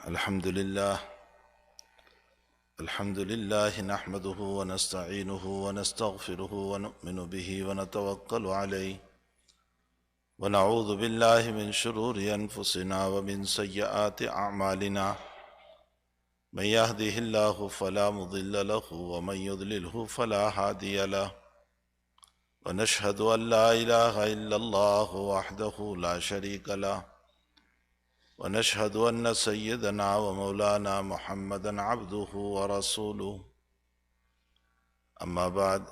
الحمد لله نحمده ونستعينه ونستغفره ونؤمن به ونتوكل عليه ونعوذ بالله من شرور أنفسنا ومن سيئات أعمالنا من يهده الله فلا مضل له ومن يضلله فلا هادي له ونشهد أن لا إله إلا الله وحده لا شريك له ونشهد أن سيدنا ومولانا محمدا عبده ورسوله أما بعد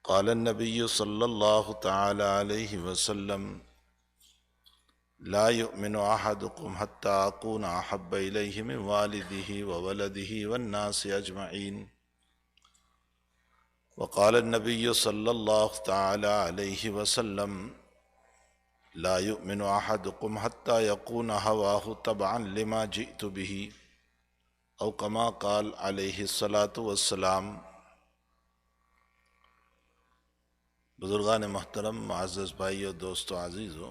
قال النبي صلى الله تعالى عليه وسلم لا يؤمن أحدكم حتى أكون أحب إليه من والده وولده والناس أجمعين وقال النبي صلى الله تعالى عليه وسلم لا يؤمن أحدكم حتى يكون هواه تبعا لما جئت به او كما قال عليه الصلاة والسلام۔ بزرگان محترم، معزز بھائیو، دوستو، عزیزو،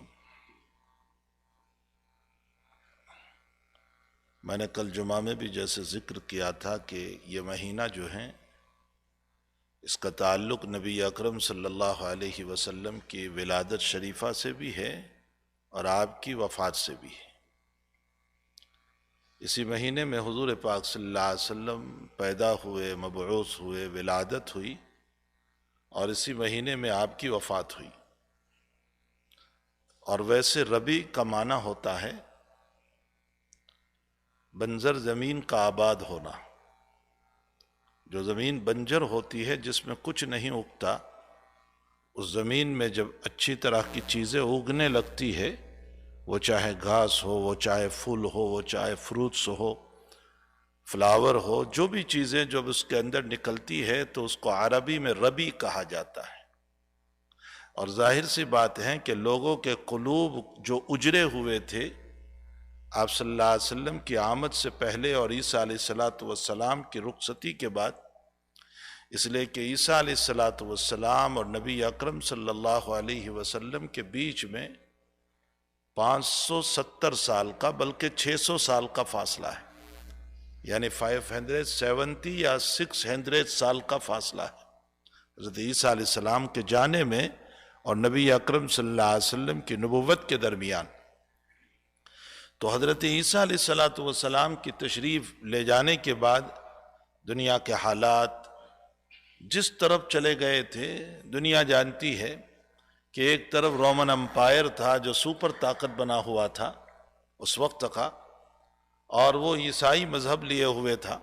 میں نے کل جمعہ میں بھی جیسے ذکر کیا تھا کہ یہ مہینہ جو ہے اس کا تعلق نبی اکرم صلی اللہ علیہ وسلم کی ولادت شریفہ سے بھی ہے اور آپ کی وفات سے بھی ہے۔ اسی مہینے میں حضور پاک صلی اللہ علیہ وسلم پیدا ہوئے، مبعوث ہوئے، ولادت ہوئی، اور اسی مہینے میں آپ کی وفات ہوئی۔ اور ویسے ربیع کا معنی ہوتا ہے بنجر زمین کا آباد ہونا۔ جو زمین بنجر ہوتی ہے، جس میں کچھ نہیں اگتا، اس زمین میں جب اچھی طرح کی چیزیں اگنے لگتی ہے، وہ چاہے گھاس ہو، وہ چاہے پھول ہو، وہ چاہے فروٹس ہو، فلاور ہو، جو بھی چیزیں جب اس کے اندر نکلتی ہے تو اس کو عربی میں ربیع کہا جاتا ہے۔ اور ظاہر سی بات ہے کہ لوگوں کے قلوب جو اجڑے ہوئے تھے آپ صلی اللہ علیہ وسلم کی آمد سے پہلے اور عیسیٰ علیہ السلام کی رخصتی کے بعد، اس لیے کہ عیسیٰ علیہ السلام اور نبی اکرم صلی اللہ علیہ وسلم کے بیچ میں 570 سال کا بلکہ 600 سال کا فاصلہ ہے، یعنی 570 یا 600 سال کا فاصلہ ہے حضرت عیسیٰ علیہ السلام کے جانے میں اور نبی اکرم صلی اللہ علیہ وسلم کی نبوت کے درمیان۔ تو حضرت عیسیٰ علیہ السلام کی تشریف لے جانے کے بعد دنیا کے حالات جس طرف چلے گئے تھے، دنیا جانتی ہے کہ ایک طرف رومن امپائر تھا جو سپر طاقت بنا ہوا تھا اس وقت کا، اور وہ عیسائی مذہب لیے ہوئے تھا،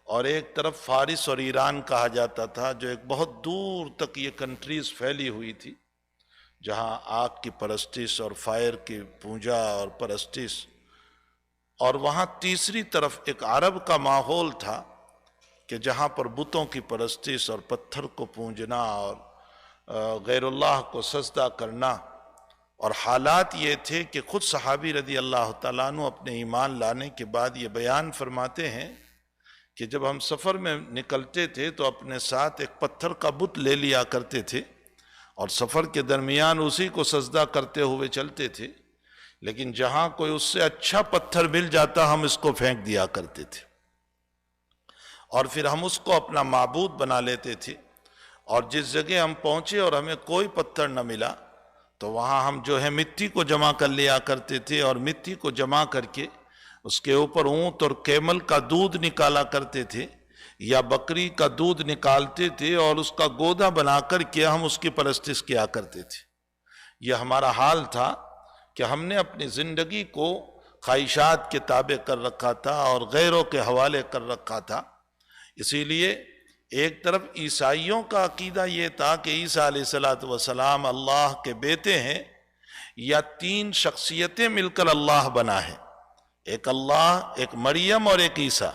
اور ایک طرف فارس اور ایران کہا جاتا تھا، جو ایک بہت دور تک یہ کنٹریز پھیلی ہوئی تھی، جہاں آگ کی پرستش اور فائر کی پوجا اور پرستش، اور وہاں تیسری طرف ایک عرب کا ماحول تھا کہ جہاں پر بتوں کی پرستش اور پتھر کو پوجنا اور غیر اللہ کو سجدہ کرنا۔ اور حالات یہ تھے کہ خود صحابی رضی اللہ تعالیٰ عنہ اپنے ایمان لانے کے بعد یہ بیان فرماتے ہیں کہ جب ہم سفر میں نکلتے تھے تو اپنے ساتھ ایک پتھر کا بت لے لیا کرتے تھے، اور سفر کے درمیان اسی کو سجدہ کرتے ہوئے چلتے تھے، لیکن جہاں کوئی اس سے اچھا پتھر مل جاتا ہم اس کو پھینک دیا کرتے تھے، اور پھر ہم اس کو اپنا معبود بنا لیتے تھے۔ اور جس جگہ ہم پہنچے اور ہمیں کوئی پتھر نہ ملا تو وہاں ہم جو ہے مٹی کو جمع کر لیا کرتے تھے، اور مٹی کو جمع کر کے اس کے اوپر اونٹ اور کیمل کا دودھ نکالا کرتے تھے یا بکری کا دودھ نکالتے تھے، اور اس کا گودا بنا کر کے ہم اس کی پرستش کیا کرتے تھے۔ یہ ہمارا حال تھا کہ ہم نے اپنی زندگی کو خواہشات کے تابع کر رکھا تھا اور غیروں کے حوالے کر رکھا تھا۔ اسی لیے ایک طرف عیسائیوں کا عقیدہ یہ تھا کہ عیسیٰ علیہ السلام اللہ کے بیٹے ہیں، یا تین شخصیتیں مل کر اللہ بنا ہے، ایک اللہ، ایک مریم اور ایک عیسیٰ،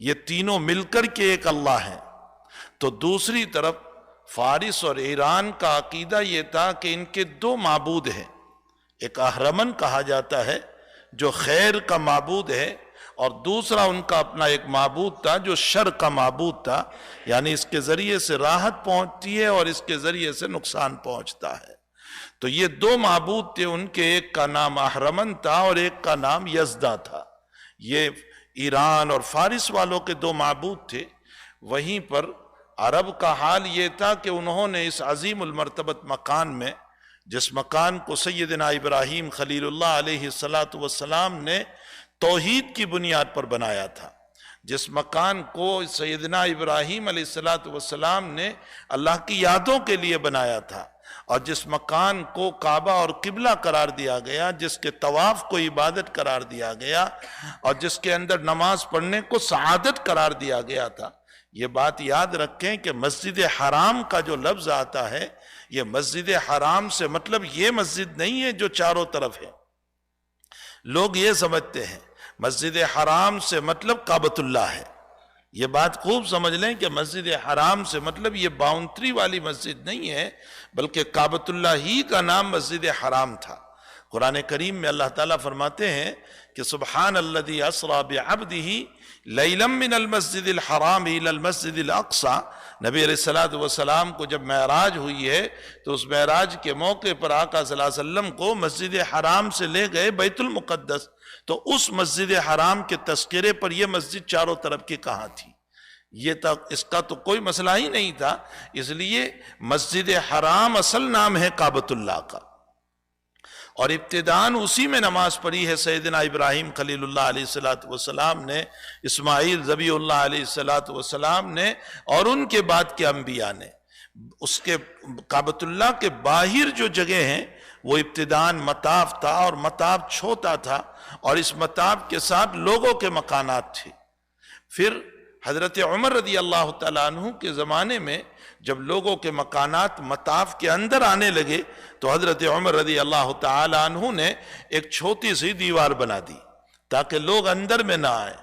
یہ تینوں مل کر کے ایک اللہ ہیں۔ تو دوسری طرف فارس اور ایران کا عقیدہ یہ تھا کہ ان کے دو معبود ہیں، ایک اہرمن کہا جاتا ہے جو خیر کا معبود ہے، اور دوسرا ان کا اپنا ایک معبود تھا جو شر کا معبود تھا، یعنی اس کے ذریعے سے راحت پہنچتی ہے اور اس کے ذریعے سے نقصان پہنچتا ہے۔ تو یہ دو معبود تھے ان کے، ایک کا نام اہرمن تھا اور ایک کا نام یزدہ تھا. یہ ایران اور فارس والوں کے دو معبود تھے. وہیں پر عرب کا حال یہ تھا کہ انہوں نے اس عظیم المرتبت مکان میں، جس مکان کو سیدنا ابراہیم خلیل اللہ علیہ السلام نے توحید کی بنیاد پر بنایا تھا، جس مکان کو سیدنا ابراہیم علیہ السلام نے اللہ کی یادوں کے لیے بنایا تھا، اور جس مکان کو کعبہ اور قبلہ قرار دیا گیا، جس کے طواف کو عبادت قرار دیا گیا، اور جس کے اندر نماز پڑھنے کو سعادت قرار دیا گیا تھا. یہ بات یاد رکھیں کہ مسجد حرام کا جو لفظ آتا ہے، یہ مسجد حرام سے مطلب یہ مسجد نہیں ہے جو چاروں طرف ہے. لوگ یہ سمجھتے ہیں مسجد حرام سے مطلب کعبۃ اللہ ہے. یہ بات خوب سمجھ لیں کہ مسجد حرام سے مطلب یہ باؤنڈری والی مسجد نہیں ہے، بلکہ کعبۃ اللہ ہی کا نام مسجد حرام تھا. قرآن کریم میں اللہ تعالیٰ فرماتے ہیں کہ سبحان الذی اسری بعبدہ لیلا من المسجد الحرام الی المسجد الاقصی. نبی علیہ السلام کو جب معراج ہوئی ہے تو اس معراج کے موقع پر آقا صلی اللہ علیہ وسلم کو مسجد حرام سے لے گئے بیت المقدس. تو اس مسجد حرام کے تذکرے پر یہ مسجد چاروں طرف کی کہاں تھی؟ یہ تک اس کا تو کوئی مسئلہ ہی نہیں تھا. اس لیے مسجد حرام اصل نام ہے کعبۃ اللہ کا، اور ابتداً اسی میں نماز پڑھی ہے سیدنا ابراہیم خلیل اللہ علیہ السلام نے، اسماعیل ذبیح اللہ علیہ السلام نے، اور ان کے بعد کے انبیاء نے. اس کے کعبۃ اللہ کے باہر جو جگہ ہیں وہ ابتداً مطاف تھا، اور مطاف چھوٹا تھا، اور اس مطاف کے ساتھ لوگوں کے مکانات تھے. پھر حضرت عمر رضی اللہ تعالیٰ عنہ کے زمانے میں جب لوگوں کے مکانات مطاف کے اندر آنے لگے تو حضرت عمر رضی اللہ تعالیٰ عنہ نے ایک چھوٹی سی دیوار بنا دی تاکہ لوگ اندر میں نہ آئیں.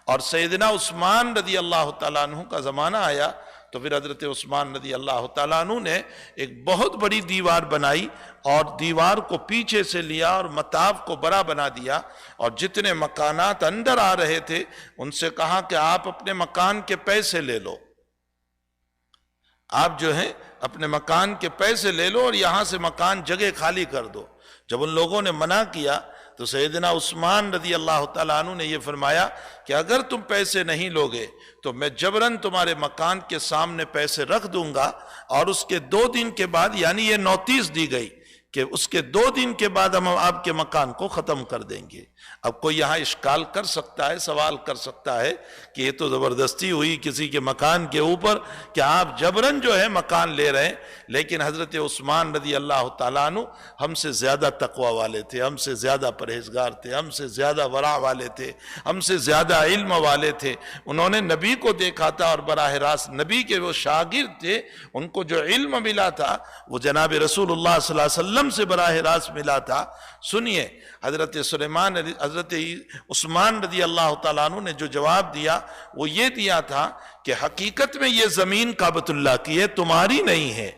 اور سیدنا عثمان رضی اللہ تعالیٰ عنہ کا زمانہ آیا تو پھر حضرت عثمان رضی اللہ تعالیٰ عنہ نے ایک بہت بڑی دیوار بنائی، اور دیوار کو پیچھے سے لیا اور مطاف کو بڑا بنا دیا، اور جتنے مکانات اندر آ رہے تھے ان سے کہا کہ آپ اپنے مکان کے پیسے لے لو، آپ جو ہیں اپنے مکان کے پیسے لے لو اور یہاں سے مکان جگہ خالی کر دو. جب ان لوگوں نے منع کیا تو سیدنا عثمان رضی اللہ تعالیٰ عنہ نے یہ فرمایا کہ اگر تم پیسے نہیں لوگے تو میں جبراً تمہارے مکان کے سامنے پیسے رکھ دوں گا، اور اس کے 2 دن کے بعد، یعنی یہ نوٹس دی گئی کہ اس کے 2 دن کے بعد ہم آپ کے مکان کو ختم کر دیں گے. اب کوئی یہاں اشکال کر سکتا ہے، سوال کر سکتا ہے کہ یہ تو زبردستی ہوئی کسی کے مکان کے اوپر کہ آپ جبراً جو ہے مکان لے رہے ہیں. لیکن حضرت عثمان رضی اللہ تعالیٰ عنہ ہم سے زیادہ تقوی والے تھے، ہم سے زیادہ پرہیزگار تھے، ہم سے زیادہ ورع والے تھے، ہم سے زیادہ علم والے تھے. انہوں نے نبی کو دیکھا تھا، اور براہ راست نبی کے وہ شاگرد تھے، ان کو جو علم ملا تھا وہ جناب رسول اللہ صلی اللہ علیہ وسلم سے براہ راست ملا تھا. سنیے حضرت عثمان رضی اللہ تعالیٰ عنہ نے جو جواب دیا وہ یہ دیا تھا کہ حقیقت میں یہ زمین کعبۃ اللہ کی ہے، تمہاری نہیں ہے.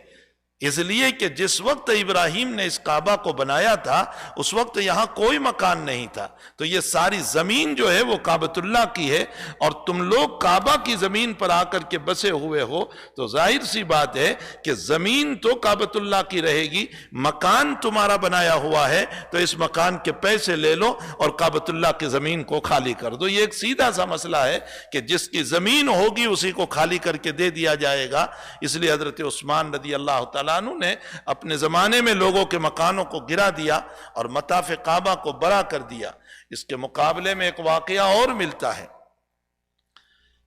اس لیے کہ جس وقت ابراہیم نے اس کعبہ کو بنایا تھا اس وقت یہاں کوئی مکان نہیں تھا، تو یہ ساری زمین جو ہے وہ کعبۃ اللہ کی ہے، اور تم لوگ کعبہ کی زمین پر آ کر کے بسے ہوئے ہو، تو ظاہر سی بات ہے کہ زمین تو کعبۃ اللہ کی رہے گی، مکان تمہارا بنایا ہوا ہے، تو اس مکان کے پیسے لے لو اور کعبۃ اللہ کی زمین کو خالی کر دو. یہ ایک سیدھا سا مسئلہ ہے کہ جس کی زمین ہوگی اسی کو خالی کر کے دے دیا جائے گا. اس لیے حضرت عثمان رضی اللہ تعالیٰ عنہ نے اپنے زمانے میں لوگوں کے مکانوں کو گرا دیا اور مطاف کعبہ کو بڑا کر دیا. اس کے مقابلے میں ایک واقعہ اور ملتا ہے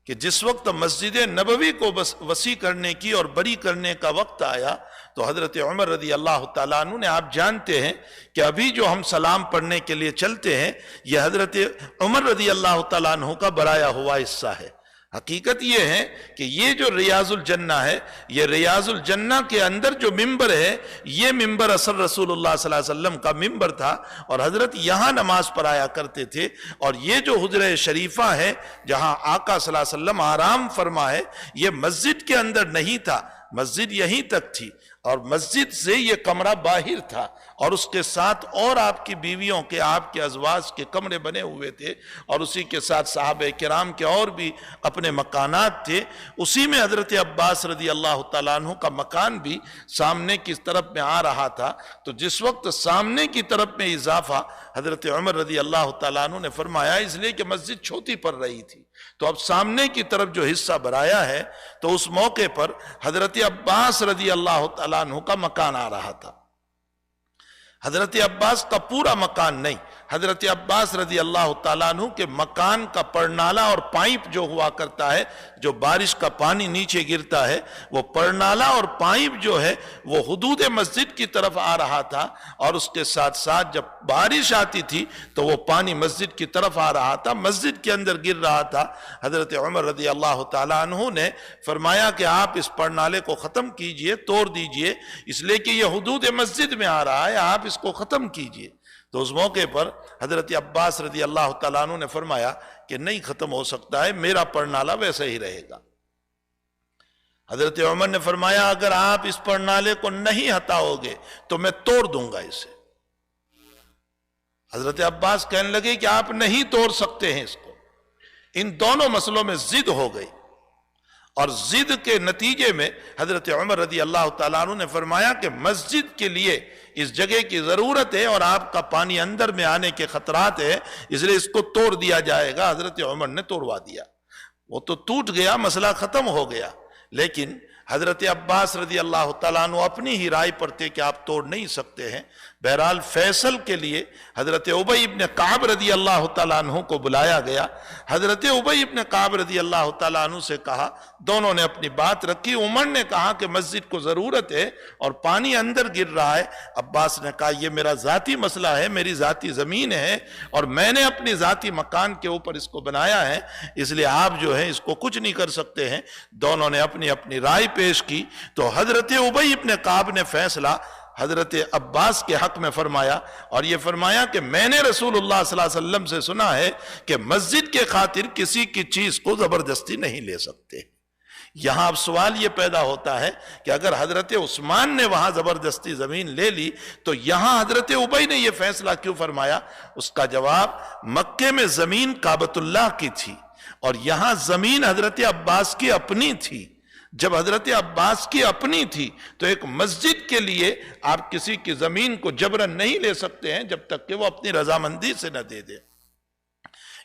کہ جس وقت مسجد نبوی کو وسیع کرنے کی اور بڑی کرنے کا وقت آیا تو حضرت عمر رضی اللہ تعالیٰ عنہ نے، آپ جانتے ہیں کہ ابھی جو ہم سلام پڑھنے کے لیے چلتے ہیں یہ حضرت عمر رضی اللہ تعالیٰ عنہ کا بڑھایا ہوا حصہ ہے. حقیقت یہ ہے کہ یہ جو ریاض الجنہ ہے، یہ ریاض الجنہ کے اندر جو ممبر ہے یہ ممبر اصل رسول اللہ صلی اللہ علیہ وسلم کا ممبر تھا، اور حضرت یہاں نماز پڑھایا کرتے تھے. اور یہ جو حجرہ شریفہ ہے جہاں آقا صلی اللہ علیہ وسلم آرام فرما ہے، یہ مسجد کے اندر نہیں تھا، مسجد یہیں تک تھی، اور مسجد سے یہ کمرہ باہر تھا، اور اس کے ساتھ اور آپ کی بیویوں کے، آپ کے ازواج کے کمرے بنے ہوئے تھے، اور اسی کے ساتھ صحابہ کرام کے اور بھی اپنے مکانات تھے۔ اسی میں حضرت عباس رضی اللہ تعالیٰ عنہ کا مکان بھی سامنے کی طرف میں آ رہا تھا۔ تو جس وقت سامنے کی طرف میں اضافہ حضرت عمر رضی اللہ تعالیٰ عنہ نے فرمایا، اس لیے کہ مسجد چھوٹی پڑ رہی تھی، تو اب سامنے کی طرف جو حصہ بنایا ہے، تو اس موقع پر حضرت عباس رضی اللہ تعالیٰ عنہ کا مکان آ رہا تھا۔ حضرت عباس کا پورا مکان نہیں، حضرت عباس رضی اللہ تعالیٰ عنہ کے مکان کا پرنالہ اور پائپ جو ہوا کرتا ہے، جو بارش کا پانی نیچے گرتا ہے، وہ پرنالہ اور پائپ جو ہے وہ حدود مسجد کی طرف آ رہا تھا، اور اس کے ساتھ ساتھ جب بارش آتی تھی تو وہ پانی مسجد کی طرف آ رہا تھا، مسجد کے اندر گر رہا تھا۔ حضرت عمر رضی اللہ تعالیٰ عنہ نے فرمایا کہ آپ اس پرنالے کو ختم کیجئے، توڑ دیجئے، اس لیے کہ یہ حدود مسجد میں آ رہا ہے، آپ اس کو ختم کیجئے۔ تو اس موقع پر حضرت عباس رضی اللہ تعالیٰ عنہ نے فرمایا کہ نہیں ختم ہو سکتا ہے، میرا پرنالہ ویسے ہی رہے گا۔ حضرت عمر نے فرمایا اگر آپ اس پرنالے کو نہیں ہٹاؤ گے تو میں توڑ دوں گا اسے۔ حضرت عباس کہنے لگے کہ آپ نہیں توڑ سکتے ہیں اس کو۔ ان دونوں مسئلوں میں ضد ہو گئی، اور ضد کے نتیجے میں حضرت عمر رضی اللہ تعالیٰ عنہ نے فرمایا کہ مسجد کے لیے اس جگہ کی ضرورت ہے، اور آپ کا پانی اندر میں آنے کے خطرات ہے، اس لیے اس کو توڑ دیا جائے گا۔ حضرت عمر نے توڑوا دیا، وہ تو ٹوٹ گیا، مسئلہ ختم ہو گیا۔ لیکن حضرت عباس رضی اللہ تعالیٰ عنہ اپنی ہی رائے پر تھے کہ آپ توڑ نہیں سکتے ہیں۔ بہرحال فیصل کے لیے حضرت ابی ابن کعب رضی اللہ تعالیٰ عنہ کو بلایا گیا۔ حضرت ابی ابن کعب رضی اللہ تعالیٰ عنہ سے کہا، دونوں نے اپنی بات رکھی۔ عمر نے کہا کہ مسجد کو ضرورت ہے اور پانی اندر گر رہا ہے۔ عباس نے کہا یہ میرا ذاتی مسئلہ ہے، میری ذاتی زمین ہے، اور میں نے اپنی ذاتی مکان کے اوپر اس کو بنایا ہے، اس لیے آپ جو ہے اس کو کچھ نہیں کر سکتے ہیں۔ دونوں نے اپنی اپنی رائے پیش کی، تو حضرت ابی ابن کعب نے فیصلہ حضرت عباس کے حق میں فرمایا، اور یہ فرمایا کہ میں نے رسول اللہ صلی اللہ علیہ وسلم سے سنا ہے کہ مسجد کے خاطر کسی کی چیز کو زبردستی نہیں لے سکتے۔ یہاں اب سوال یہ پیدا ہوتا ہے کہ اگر حضرت عثمان نے وہاں زبردستی زمین لے لی تو یہاں حضرت ابی نے یہ فیصلہ کیوں فرمایا؟ اس کا جواب، مکے میں زمین کعبۃ اللہ کی تھی اور یہاں زمین حضرت عباس کی اپنی تھی۔ جب حضرت عباس کی اپنی تھی تو ایک مسجد کے لیے آپ کسی کی زمین کو جبرن نہیں لے سکتے ہیں جب تک کہ وہ اپنی رضامندی سے نہ دے دے۔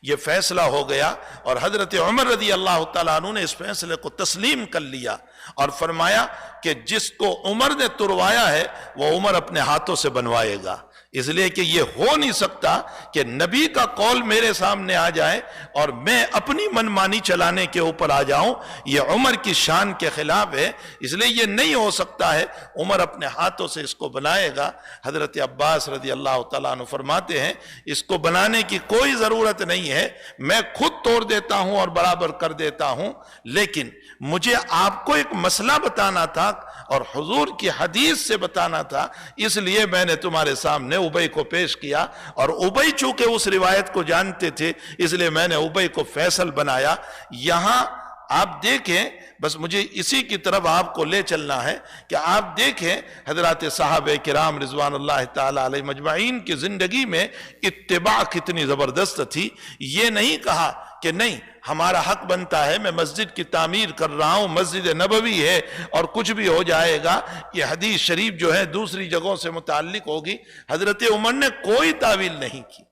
یہ فیصلہ ہو گیا، اور حضرت عمر رضی اللہ تعالیٰ عنہ نے اس فیصلے کو تسلیم کر لیا اور فرمایا کہ جس کو عمر نے تروایا ہے وہ عمر اپنے ہاتھوں سے بنوائے گا، اس لیے کہ یہ ہو نہیں سکتا کہ نبی کا قول میرے سامنے آ جائے اور میں اپنی منمانی چلانے کے اوپر آ جاؤں، یہ عمر کی شان کے خلاف ہے، اس لیے یہ نہیں ہو سکتا ہے۔ عمر اپنے ہاتھوں سے اس کو بنائے گا۔ حضرت عباس رضی اللہ تعالیٰ عنہ فرماتے ہیں اس کو بنانے کی کوئی ضرورت نہیں ہے، میں خود توڑ دیتا ہوں اور برابر کر دیتا ہوں، لیکن مجھے آپ کو ایک مسئلہ بتانا تھا اور حضور کی حدیث سے بتانا تھا، اس لیے میں نے تمہارے سامنے ابی کو پیش کیا، اور ابی چونکہ اس روایت کو جانتے تھے اس لیے میں نے ابی کو فیصل بنایا۔ یہاں آپ دیکھیں، بس مجھے اسی کی طرف آپ کو لے چلنا ہے کہ آپ دیکھیں حضرات صحابہ کرام رضوان اللہ تعالی علیہ مجمعین کی زندگی میں اتباع کتنی زبردست تھی۔ یہ نہیں کہا کہ نہیں ہمارا حق بنتا ہے، میں مسجد کی تعمیر کر رہا ہوں، مسجد نبوی ہے اور کچھ بھی ہو جائے گا، یہ حدیث شریف جو ہے دوسری جگہوں سے متعلق ہوگی۔ حضرت عمر نے کوئی تعویل نہیں کی،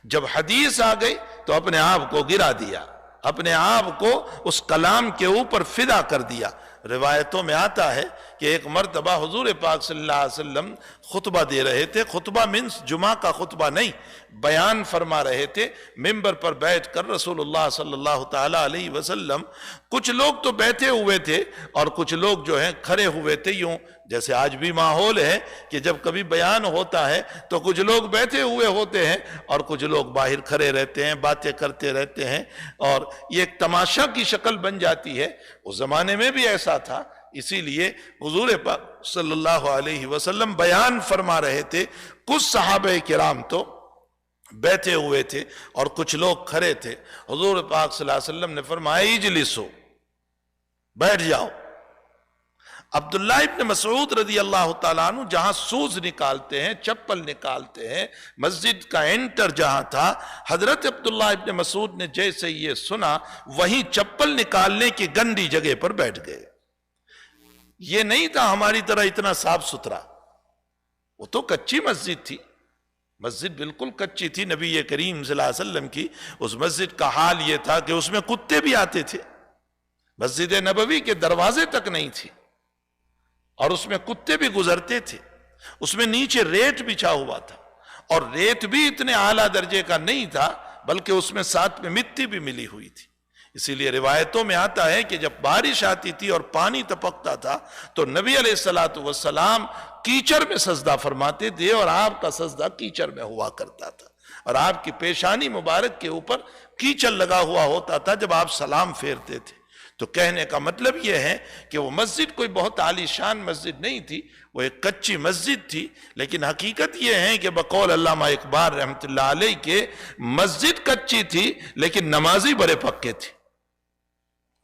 جب حدیث آ گئی تو اپنے آپ کو گرا دیا، اپنے آپ کو اس کلام کے اوپر فدا کر دیا۔ روایتوں میں آتا ہے کہ ایک مرتبہ حضور پاک صلی اللہ علیہ وسلم خطبہ دے رہے تھے، خطبہ منس جمعہ کا خطبہ نہیں، بیان فرما رہے تھے، ممبر پر بیٹھ کر رسول اللہ صلی اللہ تعالی علیہ وسلم، کچھ لوگ تو بیٹھے ہوئے تھے اور کچھ لوگ جو ہیں کھڑے ہوئے تھے، یوں جیسے آج بھی ماحول ہے کہ جب کبھی بیان ہوتا ہے تو کچھ لوگ بیٹھے ہوئے ہوتے ہیں اور کچھ لوگ باہر کھڑے رہتے ہیں، باتیں کرتے رہتے ہیں، اور یہ ایک تماشا کی شکل بن جاتی ہے۔ اس زمانے میں بھی ایسا تھا، اسی لیے حضور پاک صلی اللہ علیہ وسلم بیان فرما رہے تھے، کچھ صحابہ کرام تو بیٹھے ہوئے تھے اور کچھ لوگ کھڑے تھے۔ حضور پاک صلی اللہ علیہ وسلم نے فرمایا اجلسو، بیٹھ جاؤ۔ عبداللہ ابن مسعود رضی اللہ تعالیٰ عنہ جہاں سوز نکالتے ہیں، چپل نکالتے ہیں، مسجد کا انٹر جہاں تھا، حضرت عبداللہ ابن مسعود نے جیسے یہ سنا وہیں چپل نکالنے کی گندی جگہ پر بیٹھ گئے۔ یہ نہیں تھا ہماری طرح اتنا صاف ستھرا، وہ تو کچی مسجد تھی، مسجد بالکل کچی تھی۔ نبی کریم صلی اللہ علیہ وسلم کی اس مسجد کا حال یہ تھا کہ اس میں کتے بھی آتے تھے، مسجد نبوی کے دروازے تک نہیں تھی اور اس میں کتے بھی گزرتے تھے، اس میں نیچے ریت بچھا ہوا تھا، اور ریت بھی اتنے اعلیٰ درجے کا نہیں تھا بلکہ اس میں ساتھ میں مٹی بھی ملی ہوئی تھی۔ اسی لیے روایتوں میں آتا ہے کہ جب بارش آتی تھی اور پانی ٹپکتا تھا تو نبی علیہ السلام کیچڑ میں سجدہ فرماتے تھے، اور آپ کا سجدہ کیچڑ میں ہوا کرتا تھا، اور آپ کی پیشانی مبارک کے اوپر کیچڑ لگا ہوا ہوتا تھا جب آپ سلام پھیرتے تھے۔ تو کہنے کا مطلب یہ ہے کہ وہ مسجد کوئی بہت عالی شان مسجد نہیں تھی، وہ ایک کچی مسجد تھی، لیکن حقیقت یہ ہے کہ بقول علامہ اقبال رحمۃ اللہ علیہ کے مسجد کچی تھی لیکن نمازی بڑے پکے تھے۔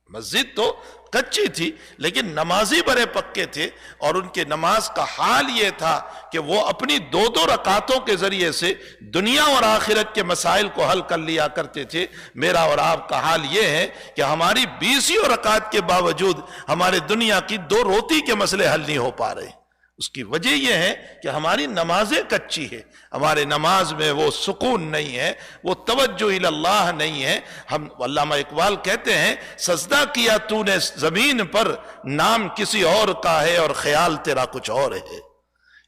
مسجد تو کچی تھی لیکن نمازی بڑے پکے تھے، اور ان کے نماز کا حال یہ تھا کہ وہ اپنی دو دو رکعتوں کے ذریعے سے دنیا اور آخرت کے مسائل کو حل کر لیا کرتے تھے۔ میرا اور آپ کا حال یہ ہے کہ ہماری 20 رکعت کے باوجود ہمارے دنیا کی 2 روٹی کے مسئلے حل نہیں ہو پا رہے۔ اس کی وجہ یہ ہے کہ ہماری نمازیں کچی ہے، ہمارے نماز میں وہ سکون نہیں ہے، وہ توجہ اللہ نہیں ہے۔ ہم علامہ اقبال کہتے ہیں سجدہ کیا تو نے زمین پر، نام کسی اور کا ہے اور خیال تیرا کچھ اور ہے۔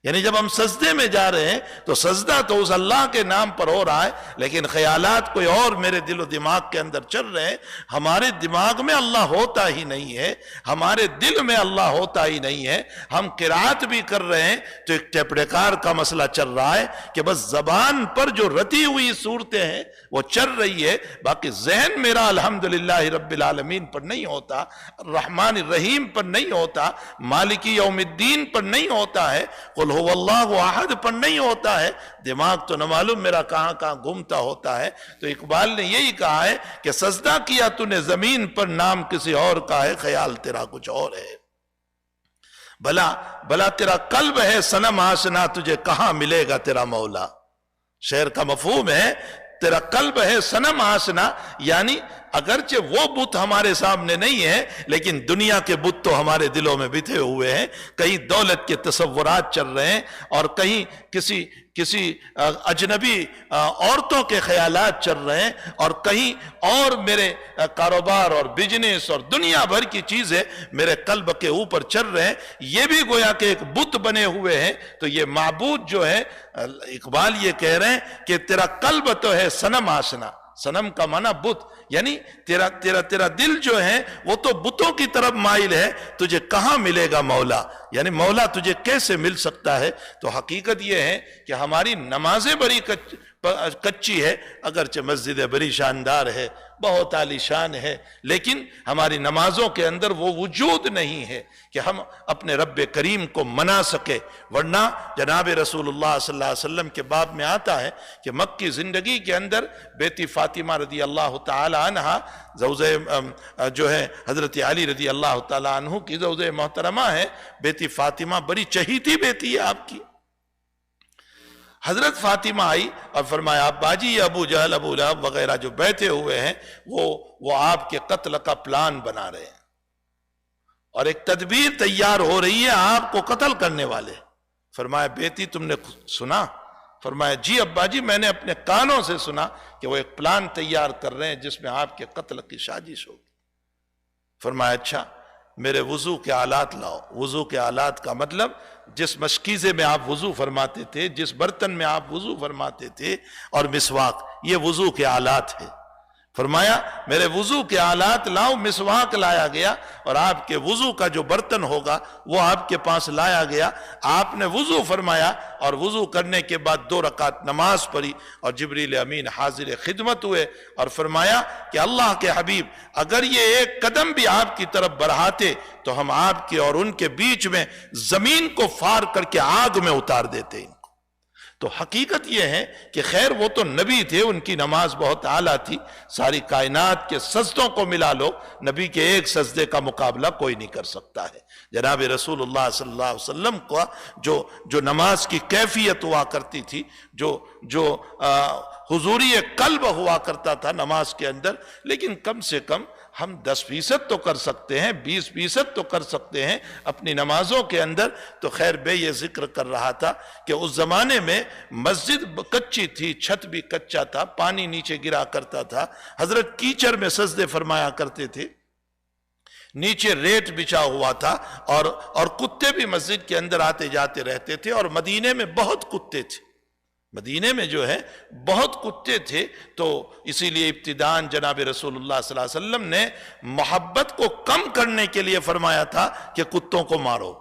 یعنی جب ہم سجدے میں جا رہے ہیں تو سجدہ تو اس اللہ کے نام پر ہو رہا ہے، لیکن خیالات کوئی اور میرے دل و دماغ کے اندر چل رہے ہیں۔ ہمارے دماغ میں اللہ ہوتا ہی نہیں ہے، ہمارے دل میں اللہ ہوتا ہی نہیں ہے۔ ہم قرات بھی کر رہے ہیں تو ایک ٹیپ ریکار کا مسئلہ چل رہا ہے کہ بس زبان پر جو رتی ہوئی صورتیں ہیں وہ چل رہی ہے، باقی ذہن میرا الحمدللہ رب العالمین پر نہیں ہوتا، الرحمن الرحیم پر نہیں ہوتا، مالکی یوم الدین پر نہیں ہوتا ہے، قل هو اللہ احد پر نہیں ہوتا ہے۔ دماغ تو نہ معلوم میرا کہاں کہاں گھومتا ہوتا ہے۔ تو اقبال نے یہی کہا ہے کہ سجدہ کیا تو نے زمین پر، نام کسی اور کا ہے، خیال تیرا کچھ اور ہے۔ بھلا تیرا قلب ہے صنم آشنا، تجھے کہاں ملے گا تیرا مولا۔ شعر کا مفہوم ہے تیرا قلب ہے صنم آشنا، یعنی اگرچہ وہ بت ہمارے سامنے نہیں ہے لیکن دنیا کے بت تو ہمارے دلوں میں بٹھے ہوئے ہیں۔ کہیں دولت کے تصورات چل رہے ہیں، اور کہیں کسی اجنبی عورتوں کے خیالات چل رہے ہیں، اور کہیں اور میرے کاروبار اور بزنس اور دنیا بھر کی چیزیں میرے قلب کے اوپر چل رہے ہیں۔ یہ بھی گویا کہ ایک بت بنے ہوئے ہیں۔ تو یہ معبود جو ہے، اقبال یہ کہہ رہے ہیں کہ تیرا قلب تو ہے صنم آشنا۔ صنم کا معنی بت، یعنی تیرا دل جو ہے وہ تو بتوں کی طرف مائل ہے، تجھے کہاں ملے گا مولا، یعنی مولا تجھے کیسے مل سکتا ہے۔ تو حقیقت یہ ہے کہ ہماری نمازیں بڑی کچی ہے، اگرچہ مسجد بڑی شاندار ہے، بہت عالی شان ہے، لیکن ہماری نمازوں کے اندر وہ وجود نہیں ہے کہ ہم اپنے رب کریم کو منا سکے۔ ورنہ جناب رسول اللہ صلی اللہ علیہ وسلم کے باب میں آتا ہے کہ مکی زندگی کے اندر بیٹی فاطمہ رضی اللہ تعالی عنہ، زوجہ جو ہے حضرت علی رضی اللہ تعالی عنہ کی زوجہ محترمہ ہے، بیٹی فاطمہ بڑی چہیتی بیٹی ہے آپ کی۔ حضرت فاطمہ آئی اور فرمایا ابا جی یہ ابو جہل ابو لہب وغیرہ جو بیٹھے ہوئے ہیں وہ آپ کے قتل کا پلان بنا رہے ہیں، اور ایک تدبیر تیار ہو رہی ہے آپ کو قتل کرنے والے۔ فرمایا بیٹی تم نے سنا؟ فرمایا جی ابا جی میں نے اپنے کانوں سے سنا کہ وہ ایک پلان تیار کر رہے ہیں جس میں آپ کے قتل کی سازش ہوگی۔ فرمایا اچھا میرے وضو کے آلات لاؤ۔ وضو کے آلات کا مطلب جس مشکیزے میں آپ وضو فرماتے تھے، جس برتن میں آپ وضو فرماتے تھے، اور مسواک، یہ وضو کے آلات ہے۔ فرمایا میرے وضو کے آلات لاؤ۔ مسواک لایا گیا، اور آپ کے وضو کا جو برتن ہوگا وہ آپ کے پاس لایا گیا۔ آپ نے وضو فرمایا، اور وضو کرنے کے بعد 2 رکعت نماز پڑھی، اور جبریل امین حاضر خدمت ہوئے اور فرمایا کہ اللہ کے حبیب اگر یہ ایک قدم بھی آپ کی طرف بڑھاتے تو ہم آپ کے اور ان کے بیچ میں زمین کو فار کر کے آگ میں اتار دیتے ان کو۔ تو حقیقت یہ ہے کہ خیر وہ تو نبی تھے، ان کی نماز بہت اعلیٰ تھی، ساری کائنات کے سجدوں کو ملا لو نبی کے ایک سجدے کا مقابلہ کوئی نہیں کر سکتا ہے۔ جناب رسول اللہ صلی اللہ علیہ وسلم کا جو نماز کی کیفیت ہوا کرتی تھی، جو حضوری قلب ہوا کرتا تھا نماز کے اندر، لیکن کم سے کم ہم 10% تو کر سکتے ہیں، 20% تو کر سکتے ہیں اپنی نمازوں کے اندر۔ تو خیر بے یہ ذکر کر رہا تھا کہ اس زمانے میں مسجد کچی تھی، چھت بھی کچا تھا، پانی نیچے گرا کرتا تھا، حضرت کیچڑ میں سجدے فرمایا کرتے تھے، نیچے ریت بچھا ہوا تھا، اور کتے بھی مسجد کے اندر آتے جاتے رہتے تھے، اور مدینے میں بہت کتے تھے، مدینے میں جو ہے بہت کتے تھے۔ تو اسی لیے ابتداءً جناب رسول اللہ صلی اللہ علیہ وسلم نے محبت کو کم کرنے کے لیے فرمایا تھا کہ کتوں کو مارو،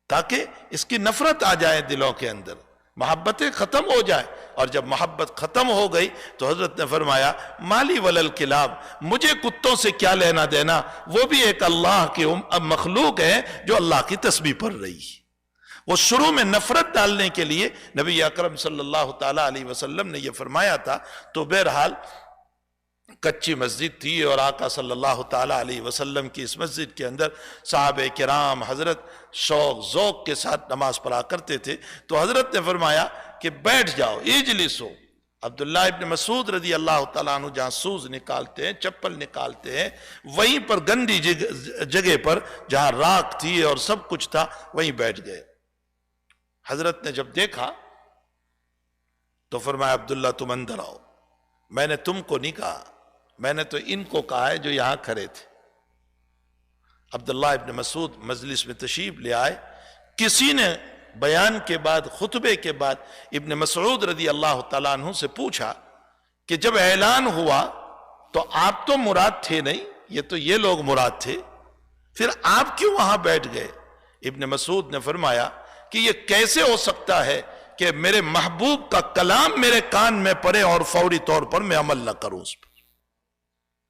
تاکہ اس کی نفرت آ جائے دلوں کے اندر، محبتیں ختم ہو جائے۔ اور جب محبت ختم ہو گئی تو حضرت نے فرمایا مالی ولل کلاب، مجھے کتوں سے کیا لینا دینا، وہ بھی ایک اللہ کی مخلوق ہے جو اللہ کی تسبیح پڑھ رہی ہے۔ وہ شروع میں نفرت ڈالنے کے لیے نبی اکرم صلی اللہ تعالیٰ علیہ وسلم نے یہ فرمایا تھا۔ تو بہرحال کچی مسجد تھی، اور آقا صلی اللہ تعالیٰ علیہ وسلم کی اس مسجد کے اندر صحابہ کرام حضرت شوق ذوق کے ساتھ نماز پڑھا کرتے تھے۔ تو حضرت نے فرمایا کہ بیٹھ جاؤ، اجلسو۔ عبداللہ ابن مسعود رضی اللہ تعالیٰ عنہ جہاں سوز نکالتے ہیں، چپل نکالتے ہیں، وہیں پر گندی جگہ پر جہاں راکھ تھی اور سب کچھ تھا وہیں بیٹھ گئے۔ حضرت نے جب دیکھا تو فرمایا عبداللہ تم اندر آؤ، میں نے تم کو نہیں کہا، میں نے تو ان کو کہا ہے جو یہاں کھڑے تھے۔ عبداللہ ابن مسعود مجلس میں تشریف لے آئے۔ کسی نے بیان کے بعد، خطبے کے بعد ابن مسعود رضی اللہ تعالیٰ عنہ سے پوچھا کہ جب اعلان ہوا تو آپ تو مراد تھے نہیں، یہ تو یہ لوگ مراد تھے، پھر آپ کیوں وہاں بیٹھ گئے؟ ابن مسعود نے فرمایا کہ یہ کیسے ہو سکتا ہے کہ میرے محبوب کا کلام میرے کان میں پڑے اور فوری طور پر میں عمل نہ کروں اس پر۔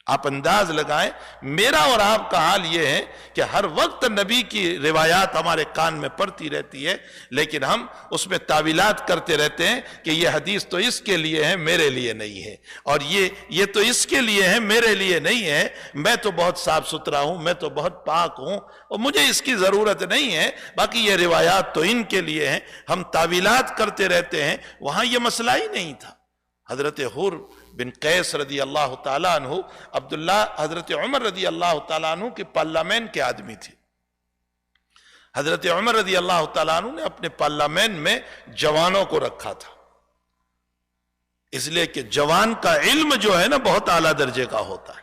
آپ انداز لگائیں، میرا اور آپ کا حال یہ ہے کہ ہر وقت نبی کی روایات ہمارے کان میں پڑتی رہتی ہے، لیکن ہم اس میں تعویلات کرتے رہتے ہیں کہ یہ حدیث تو اس کے لیے ہے، میرے لیے نہیں ہے، اور یہ تو اس کے لیے ہے، میرے لیے نہیں ہے، میں تو بہت صاف ستھرا ہوں، میں تو بہت پاک ہوں اور مجھے اس کی ضرورت نہیں ہے، باقی یہ روایات تو ان کے لیے ہیں۔ ہم تعویلات کرتے رہتے ہیں، وہاں یہ مسئلہ ہی نہیں تھا۔ حضرت حر بن قیس رضی اللہ تعالیٰ عنہ عبداللہ حضرت عمر رضی اللہ تعالیٰ عنہ کے پارلیمن کے آدمی تھے۔ حضرت عمر رضی اللہ تعالیٰ عنہ نے اپنے پارلیمن میں جوانوں کو رکھا تھا، اس لیے کہ جوان کا علم جو ہے نا بہت اعلیٰ درجے کا ہوتا ہے،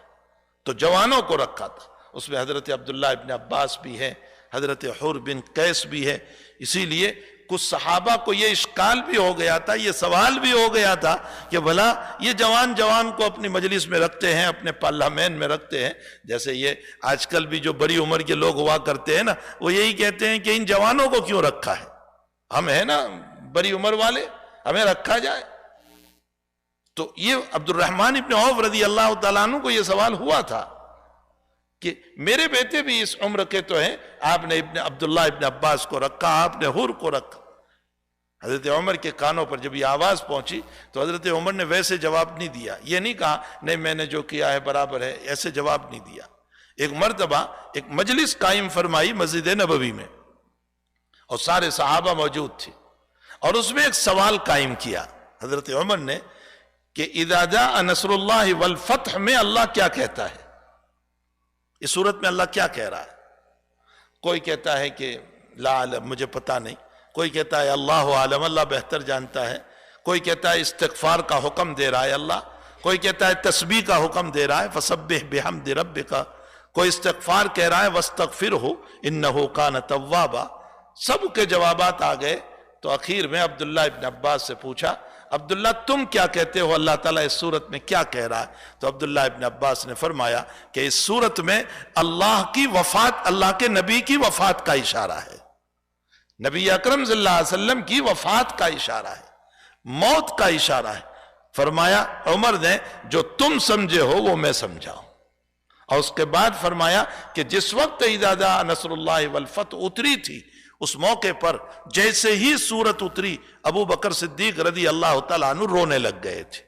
تو جوانوں کو رکھا تھا۔ اس میں حضرت عبداللہ ابن عباس بھی ہے، حضرت حر بن قیس بھی ہے۔ اسی لیے کچھ صحابہ کو یہ اشکال بھی ہو گیا تھا، یہ سوال بھی ہو گیا تھا کہ بھلا یہ جوان کو اپنی مجلس میں رکھتے ہیں، اپنے پارلیمنٹ میں رکھتے ہیں، جیسے یہ آج کل بھی جو بڑی عمر کے لوگ ہوا کرتے ہیں نا، وہ یہی کہتے ہیں کہ ان جوانوں کو کیوں رکھا ہے، ہم ہیں نا بڑی عمر والے، ہمیں رکھا جائے۔ تو یہ عبد الرحمن ابن عوف رضی اللہ تعالیٰ عنہ کو یہ سوال ہوا تھا کہ میرے بیٹے بھی اس عمر کے تو ہیں، آپ نے عبداللہ ابن عباس کو رکھا، آپ نے حر کو رکھا۔ حضرت عمر کے کانوں پر جب یہ آواز پہنچی تو حضرت عمر نے ویسے جواب نہیں دیا، یہ نہیں کہا نہیں میں نے جو کیا ہے برابر ہے، ایسے جواب نہیں دیا۔ ایک مرتبہ ایک مجلس قائم فرمائی مسجد نبوی میں، اور سارے صحابہ موجود تھے، اور اس میں ایک سوال قائم کیا حضرت عمر نے کہ اذا جاء نصر اللہ والفتح میں اللہ کیا کہتا ہے، اس صورت میں اللہ کیا کہہ رہا ہے؟ کوئی کہتا ہے کہ لا علم، مجھے پتا نہیں، کوئی کہتا ہے اللہ عالم، اللہ بہتر جانتا ہے، کوئی کہتا ہے استغفار کا حکم دے رہا ہے اللہ، کوئی کہتا ہے تسبیح کا حکم دے رہا ہے فسبح بحمد ربک، کوئی استغفار کہہ رہا ہے واستغفرہ انہ کان توابا۔ سب کے جوابات آ گئے تو اخیر میں عبداللہ ابن عباس سے پوچھا عبداللہ تم کیا کہتے ہو، اللہ تعالیٰ اس صورت میں کیا کہہ رہا ہے؟ تو عبداللہ ابن عباس نے فرمایا کہ اس صورت میں اللہ کی وفات، اللہ کے نبی کی وفات کا اشارہ ہے، نبی اکرم صلی اللہ علیہ وسلم کی وفات کا اشارہ ہے، موت کا اشارہ ہے۔ فرمایا عمر نے جو تم سمجھے ہو وہ میں سمجھاؤں، اور اس کے بعد فرمایا کہ جس وقت اذا جاء نصر اللہ والفتح اتری تھی، اس موقع پر جیسے ہی سورت اتری ابو بکر صدیق رضی اللہ تعالیٰ عنہ رونے لگ گئے تھے.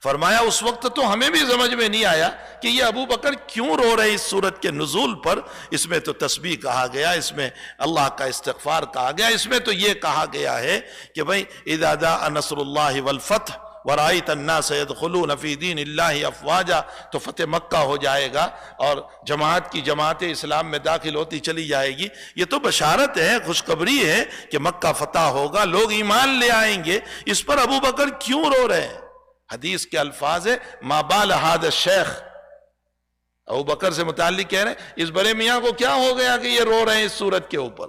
فرمایا اس وقت تو ہمیں بھی سمجھ میں نہیں آیا کہ یہ ابو بکر کیوں رو رہے اس سورت کے نزول پر. اس میں تو تسبیح کہا گیا، اس میں اللہ کا استغفار کہا گیا، اس میں تو یہ کہا گیا ہے کہ بھئی اذا جاء نصر اللہ والفتح وَرَأَيْتَ النَّاسَ يَدْخُلُونَ فِي دِينِ اللَّهِ أَفْوَاجًا، تو فتح مکہ ہو جائے گا اور جماعت کی جماعتیں اسلام میں داخل ہوتی چلی جائے گی. یہ تو بشارت ہے، خوشخبری ہے کہ مکہ فتح ہوگا، لوگ ایمان لے آئیں گے. اس پر ابو بکر کیوں رو رہے ہیں؟ حدیث کے الفاظ ہے ما بال هذا الشیخ. ابو بکر سے متعلق کہہ رہے ہیں اس بڑے میاں کو کیا ہو گیا کہ یہ رو رہے ہیں اس صورت کے اوپر.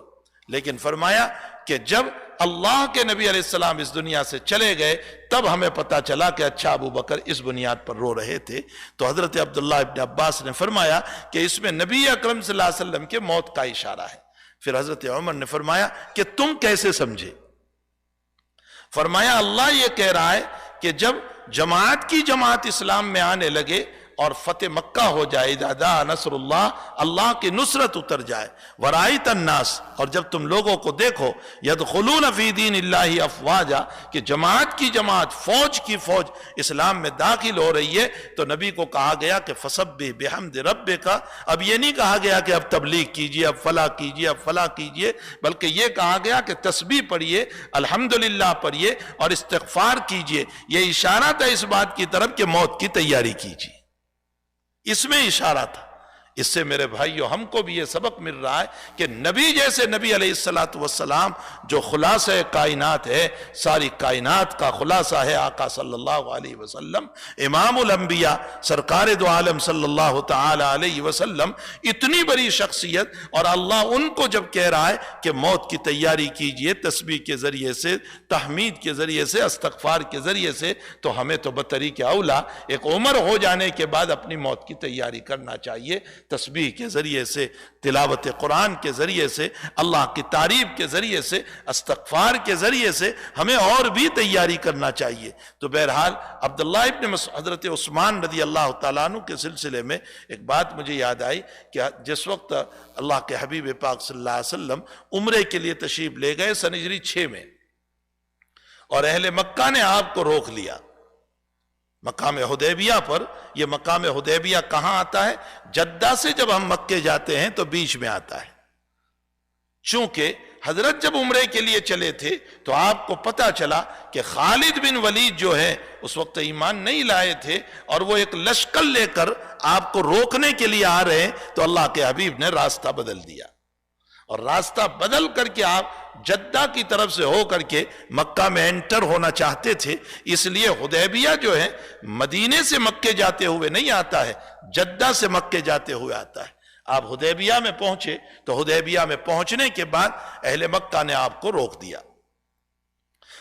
لیکن فرمایا کہ جب اللہ کے نبی علیہ السلام اس دنیا سے چلے گئے تب ہمیں پتا چلا کہ اچھا ابو بکر اس بنیاد پر رو رہے تھے. تو حضرت عبداللہ ابن عباس نے فرمایا کہ اس میں نبی اکرم صلی اللہ علیہ وسلم کے موت کا اشارہ ہے. پھر حضرت عمر نے فرمایا کہ تم کیسے سمجھے؟ فرمایا اللہ یہ کہہ رہا ہے کہ جب جماعت کی جماعت اسلام میں آنے لگے اور فتح مکہ ہو جائے، اذا جاء نصر اللہ، اللہ کی نصرت اتر جائے، ورائت الناس، اور جب تم لوگوں کو دیکھو، یدخلون فی دین اللہ افواجا، کہ جماعت کی جماعت، فوج کی فوج اسلام میں داخل ہو رہی ہے، تو نبی کو کہا گیا کہ فسبح بحمد ربک. اب یہ نہیں کہا گیا کہ اب تبلیغ کیجئے، اب فلاں کیجئے، اب فلاں کیجئے، بلکہ یہ کہا گیا کہ تسبیح پڑھیے، الحمدللہ پڑھیے اور استغفار کیجئے. یہ اشارہ تھا اس بات کی طرف کہ موت کی تیاری کیجئے. اس میں اشارہ تھا. اس سے میرے بھائیو ہم کو بھی یہ سبق مل رہا ہے کہ نبی جیسے نبی علیہ السلام جو خلاصہ کائنات ہے، ساری کائنات کا خلاصہ ہے آقا صلی اللہ علیہ وسلم، امام الانبیاء، سرکار دو عالم صلی اللہ تعالی علیہ وسلم، اتنی بڑی شخصیت، اور اللہ ان کو جب کہہ رہا ہے کہ موت کی تیاری کیجئے تسبیح کے ذریعے سے، تحمید کے ذریعے سے، استغفار کے ذریعے سے، تو ہمیں تو بطریق اولا ایک عمر ہو جانے کے بعد اپنی موت کی تیاری کرنا چاہیے. تسبیح کے ذریعے سے، تلاوت قرآن کے ذریعے سے، اللہ کی تعریف کے ذریعے سے، استغفار کے ذریعے سے ہمیں اور بھی تیاری کرنا چاہیے. تو بہرحال عبداللہ ابن حضرت عثمان رضی اللہ تعالیٰ عنہ کے سلسلے میں ایک بات مجھے یاد آئی کہ جس وقت اللہ کے حبیب پاک صلی اللہ علیہ وسلم عمرے کے لیے تشریف لے گئے سن ہجری 6 میں، اور اہل مکہ نے آپ کو روک لیا مقام حدیبیہ پر. یہ مقام حدیبیہ کہاں آتا ہے؟ جدہ سے جب ہم مکے جاتے ہیں تو بیچ میں آتا ہے. چونکہ حضرت جب عمرے کے لیے چلے تھے تو آپ کو پتا چلا کہ خالد بن ولید جو ہے اس وقت ایمان نہیں لائے تھے، اور وہ ایک لشکر لے کر آپ کو روکنے کے لیے آ رہے ہیں. تو اللہ کے حبیب نے راستہ بدل دیا، اور راستہ بدل کر کے آپ جدہ کی طرف سے ہو کر کے مکہ میں انٹر ہونا چاہتے تھے. اس لیے حدیبیہ جو ہے مدینے سے مکے جاتے ہوئے نہیں آتا ہے، جدہ سے مکے جاتے ہوئے آتا ہے. آپ حدیبیہ میں پہنچے تو حدیبیہ میں پہنچنے کے بعد اہل مکہ نے آپ کو روک دیا.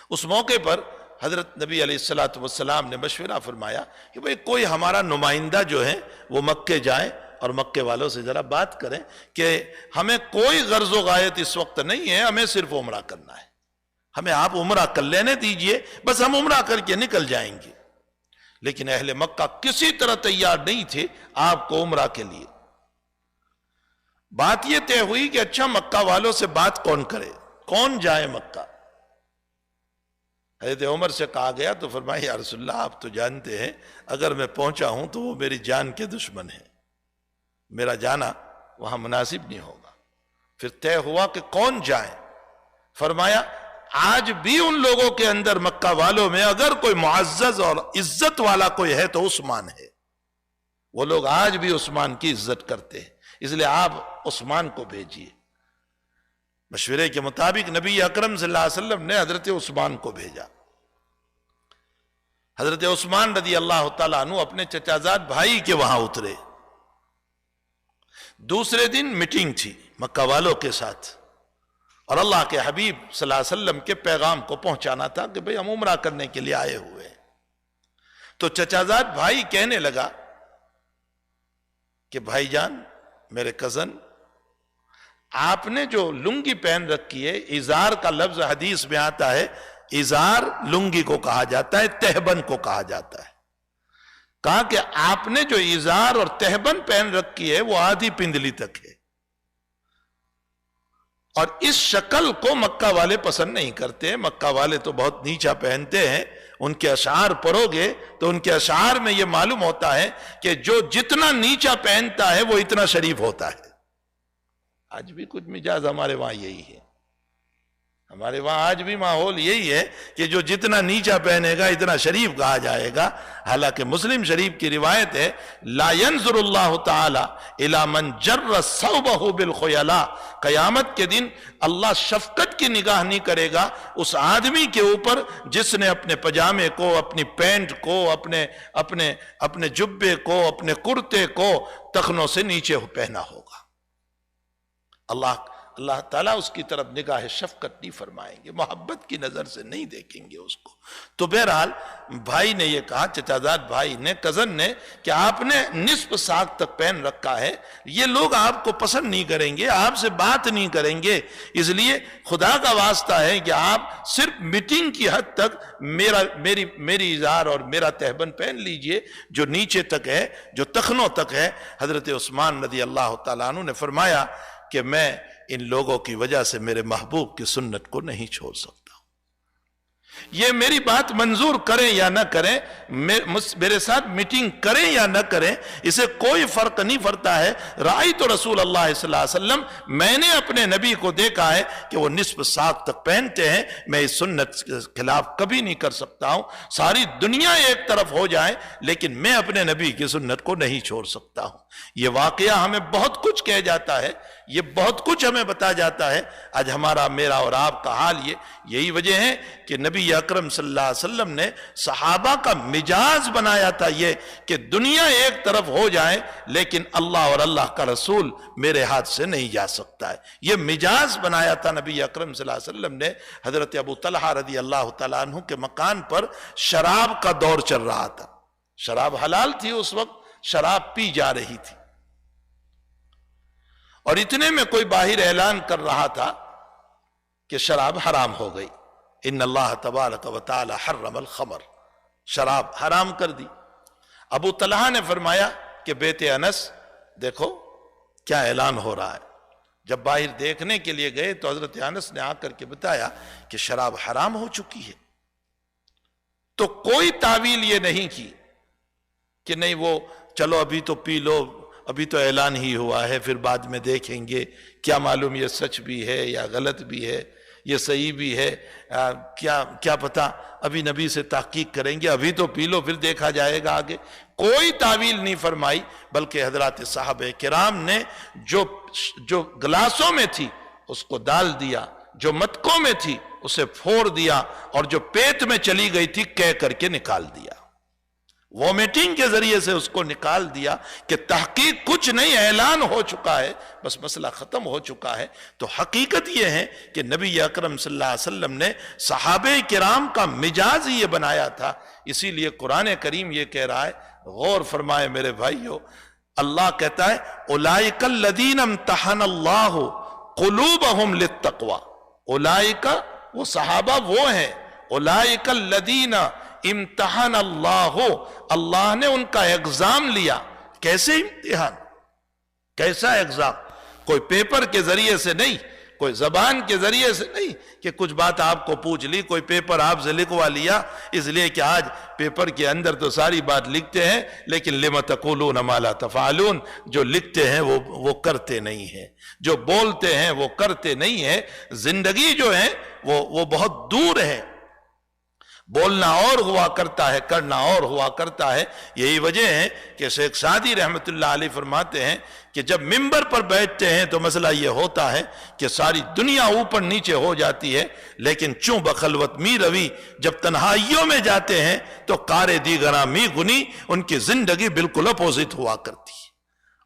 اس موقع پر حضرت نبی علیہ السلام نے مشورہ فرمایا کہ بھئی کوئی ہمارا نمائندہ جو ہے وہ مکے جائے اور مکے والوں سے ذرا بات کریں کہ ہمیں کوئی غرض و غایت اس وقت نہیں ہے، ہمیں صرف عمرہ کرنا ہے، ہمیں آپ عمرہ کر لینے دیجئے، بس ہم عمرہ کر کے نکل جائیں گے. لیکن اہل مکہ کسی طرح تیار نہیں تھے آپ کو عمرہ کے لیے. بات یہ طے ہوئی کہ اچھا مکہ والوں سے بات کون کرے، کون جائے مکہ. حضرت عمر سے کہا گیا تو فرمایا یا رسول اللہ آپ تو جانتے ہیں اگر میں پہنچا ہوں تو وہ میری جان کے دشمن ہیں، میرا جانا وہاں مناسب نہیں ہوگا. پھر طے ہوا کہ کون جائے. فرمایا آج بھی ان لوگوں کے اندر مکہ والوں میں اگر کوئی معزز اور عزت والا کوئی ہے تو عثمان ہے. وہ لوگ آج بھی عثمان کی عزت کرتے ہیں، اس لیے آپ عثمان کو بھیجیے. مشورے کے مطابق نبی اکرم صلی اللہ علیہ وسلم نے حضرت عثمان کو بھیجا. حضرت عثمان رضی اللہ تعالیٰ عنہ اپنے چچازاد بھائی کے وہاں اترے. دوسرے دن میٹنگ تھی مکہ والوں کے ساتھ، اور اللہ کے حبیب صلی اللہ علیہ وسلم کے پیغام کو پہنچانا تھا کہ بھئی ہم عمرہ کرنے کے لیے آئے ہوئے ہیں. تو چچازاد بھائی کہنے لگا کہ بھائی جان، میرے کزن، آپ نے جو لنگی پہن رکھی ہے، ازار کا لفظ حدیث میں آتا ہے، ازار لنگی کو کہا جاتا ہے، تہبند کو کہا جاتا ہے. کہا کہ آپ نے جو ازار اور تہبند پہن رکھی ہے وہ آدھی پندلی تک ہے، اور اس شکل کو مکہ والے پسند نہیں کرتے. مکہ والے تو بہت نیچا پہنتے ہیں. ان کے اشعار پڑھو گے تو ان کے اشعار میں یہ معلوم ہوتا ہے کہ جو جتنا نیچا پہنتا ہے وہ اتنا شریف ہوتا ہے. آج بھی کچھ مزاج ہمارے وہاں یہی ہے. ہمارے وہاں آج بھی ماحول یہی ہے کہ جو جتنا نیچا پہنے گا اتنا شریف کہا جائے گا. حالانکہ مسلم شریف کی روایت ہے لا ينظر اللہ تعالی الی من جر ثوبہ بالخیلاء. قیامت کے دن اللہ شفقت کی نگاہ نہیں کرے گا اس آدمی کے اوپر جس نے اپنے پجامے کو، اپنی پینٹ کو، اپنے جبے کو، اپنے کرتے کو ٹخنوں سے نیچے پہنا ہوگا. اللہ تعالیٰ اس کی طرف نگاہ شفقت نہیں فرمائیں گے، محبت کی نظر سے نہیں دیکھیں گے اس کو. تو بہرحال بھائی نے یہ کہا، چچا زاد بھائی نے، کزن نے، کہ آپ نے نصف ساق تک پہن رکھا ہے، یہ لوگ آپ کو پسند نہیں کریں گے، آپ سے بات نہیں کریں گے، اس لیے خدا کا واسطہ ہے کہ آپ صرف میٹنگ کی حد تک میری ازار اور میرا تہبند پہن لیجئے جو نیچے تک ہے، جو ٹخنوں تک ہے. حضرت عثمان رضی اللہ تعالیٰ عنہ نے فرمایا کہ میں ان لوگوں کی وجہ سے میرے محبوب کی سنت کو نہیں چھوڑ سکتا. یہ میری بات منظور کریں یا نہ کریں، میرے ساتھ میٹنگ کریں یا نہ کریں، اسے کوئی فرق نہیں پڑتا ہے. رأیت رسول اللہ صلی اللہ علیہ وسلم، میں نے اپنے نبی کو دیکھا ہے کہ وہ نصف ساق تک پہنتے ہیں. میں اس سنت کے خلاف کبھی نہیں کر سکتا ہوں. ساری دنیا ایک طرف ہو جائے لیکن میں اپنے نبی کی سنت کو نہیں چھوڑ سکتا ہوں. یہ واقعہ ہمیں بہت کچھ کہہ جاتا ہے، یہ بہت کچھ ہمیں بتا جاتا ہے. آج ہمارا، میرا اور آپ کا حال یہی وجہ ہے کہ نبی اکرم صلی اللہ علیہ وسلم نے صحابہ کا مزاج بنایا تھا یہ کہ دنیا ایک طرف ہو جائے لیکن اللہ اور اللہ کا رسول میرے ہاتھ سے نہیں جا سکتا ہے. یہ مزاج بنایا تھا نبی اکرم صلی اللہ علیہ وسلم نے. حضرت ابو طلحہ رضی اللہ تعالیٰ عنہ کے مکان پر شراب کا دور چل رہا تھا. شراب حلال تھی اس وقت، شراب پی جا رہی تھی، اور اتنے میں کوئی باہر اعلان کر رہا تھا کہ شراب حرام ہو گئی. ان اللہ تبارک و تعالی حرم الخمر، شراب حرام کر دی. ابو طلحہ نے فرمایا کہ بیٹے انس دیکھو کیا اعلان ہو رہا ہے. جب باہر دیکھنے کے لیے گئے تو حضرت انس نے آ کر کے بتایا کہ شراب حرام ہو چکی ہے. تو کوئی تعویل یہ نہیں کی کہ نہیں وہ چلو ابھی تو پی لو، ابھی تو اعلان ہی ہوا ہے، پھر بعد میں دیکھیں گے، کیا معلوم یہ سچ بھی ہے یا غلط بھی ہے، یہ صحیح بھی ہے، کیا پتا، ابھی نبی سے تحقیق کریں گے، ابھی تو پی لو پھر دیکھا جائے گا آگے. کوئی تعویل نہیں فرمائی، بلکہ حضرات صحابہ کرام نے جو گلاسوں میں تھی اس کو ڈال دیا، جو مٹکوں میں تھی اسے پھوڑ دیا، اور جو پیٹ میں چلی گئی تھی کہہ کر کے نکال دیا. وومیٹنگ کے ذریعے سے اس کو نکال دیا کہ تحقیق کچھ نہیں، اعلان ہو چکا ہے، بس مسئلہ ختم ہو چکا ہے. تو حقیقت یہ ہے کہ نبی اکرم صلی اللہ علیہ وسلم نے صحابہ کرام کا مزاج یہ بنایا تھا. اسی لیے قرآن کریم یہ کہہ رہا ہے، غور فرمائے میرے بھائیو، اللہ کہتا ہے اولئک الذین امتحن اللہ قلوبہم للتقوی. اولئک، وہ صحابہ وہ ہیں، اولئک الذین امتحان اللہ نے ان کا ایگزام لیا. کیسے امتحان؟ کیسا ایگزام؟ کوئی پیپر کے ذریعے سے نہیں، کوئی زبان کے ذریعے سے نہیں کہ کچھ بات آپ کو پوچھ لی، کوئی پیپر آپ سے لکھوا لیا. اس لیے کہ آج پیپر کے اندر تو ساری بات لکھتے ہیں لیکن لم تقولون ما لا تفعلون، جو لکھتے ہیں وہ کرتے نہیں ہیں، جو بولتے ہیں وہ کرتے نہیں ہیں. زندگی جو ہے وہ بہت دور ہے. بولنا اور ہوا کرتا ہے، کرنا اور ہوا کرتا ہے. یہی وجہ ہے کہ شیخ سعدی رحمت اللہ علیہ فرماتے ہیں کہ جب ممبر پر بیٹھتے ہیں تو مسئلہ یہ ہوتا ہے کہ ساری دنیا اوپر نیچے ہو جاتی ہے، لیکن چوں بخلوت می روی، جب تنہائیوں میں جاتے ہیں تو کار دیگراں می گنی، ان کی زندگی بالکل اپوزٹ ہوا کرتی ہے،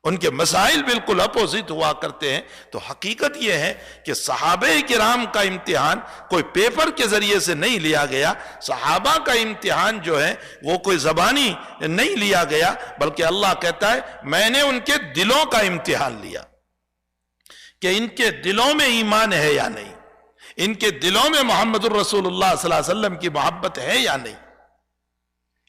ان کے مسائل بالکل اپوزٹ ہوا کرتے ہیں. تو حقیقت یہ ہے کہ صحابہ کرام کا امتحان کوئی پیپر کے ذریعے سے نہیں لیا گیا. صحابہ کا امتحان جو ہے وہ کوئی زبانی نہیں لیا گیا، بلکہ اللہ کہتا ہے میں نے ان کے دلوں کا امتحان لیا کہ ان کے دلوں میں ایمان ہے یا نہیں، ان کے دلوں میں محمد الرسول اللہ صلی اللہ علیہ وسلم کی محبت ہے یا نہیں،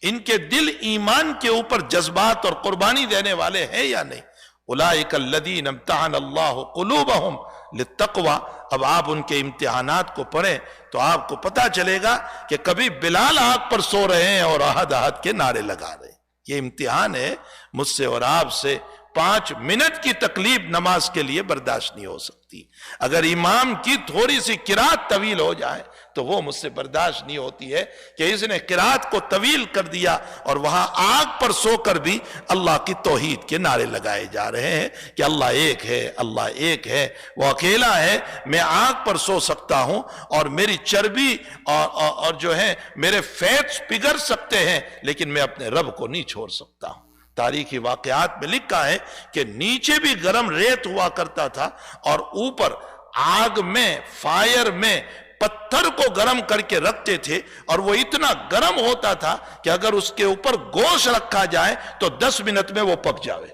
ان کے دل ایمان کے اوپر جذبات اور قربانی دینے والے ہیں یا نہیں. اولئک الذین امتحن اللہ قلوبہم للتقوی۔ اب آپ ان کے امتحانات کو پڑھیں تو آپ کو پتا چلے گا کہ کبھی بلال آگ پر سو رہے ہیں اور احد احد کے نعرے لگا رہے ہیں۔ یہ امتحان ہے مجھ سے اور آپ سے۔ 5 منٹ کی تکلیف نماز کے لیے برداشت نہیں ہو سکتی۔ اگر امام کی تھوڑی سی قرات طویل ہو جائے تو وہ مجھ سے برداشت نہیں ہوتی ہے کہ اس نے قرات کو طویل کر دیا اور وہاں آگ پر سو کر بھی اللہ کی توحید کے نعرے لگائے جا رہے ہیں کہ اللہ ایک ہے، اللہ ایک ہے، وہ اکیلا ہے۔ میں آگ پر سو سکتا ہوں اور میری چربی اور جو ہے میرے فیٹس پگھل سکتے ہیں، لیکن میں اپنے رب کو نہیں چھوڑ سکتا ہوں۔ تاریخی واقعات میں لکھا ہے کہ نیچے بھی گرم ریت ہوا کرتا تھا اور اوپر آگ میں، فائر میں پتھر کو گرم کر کے رکھتے تھے، اور وہ اتنا گرم ہوتا تھا کہ اگر اس کے اوپر گوشت رکھا جائے تو 10 منٹ میں وہ پک جاوے۔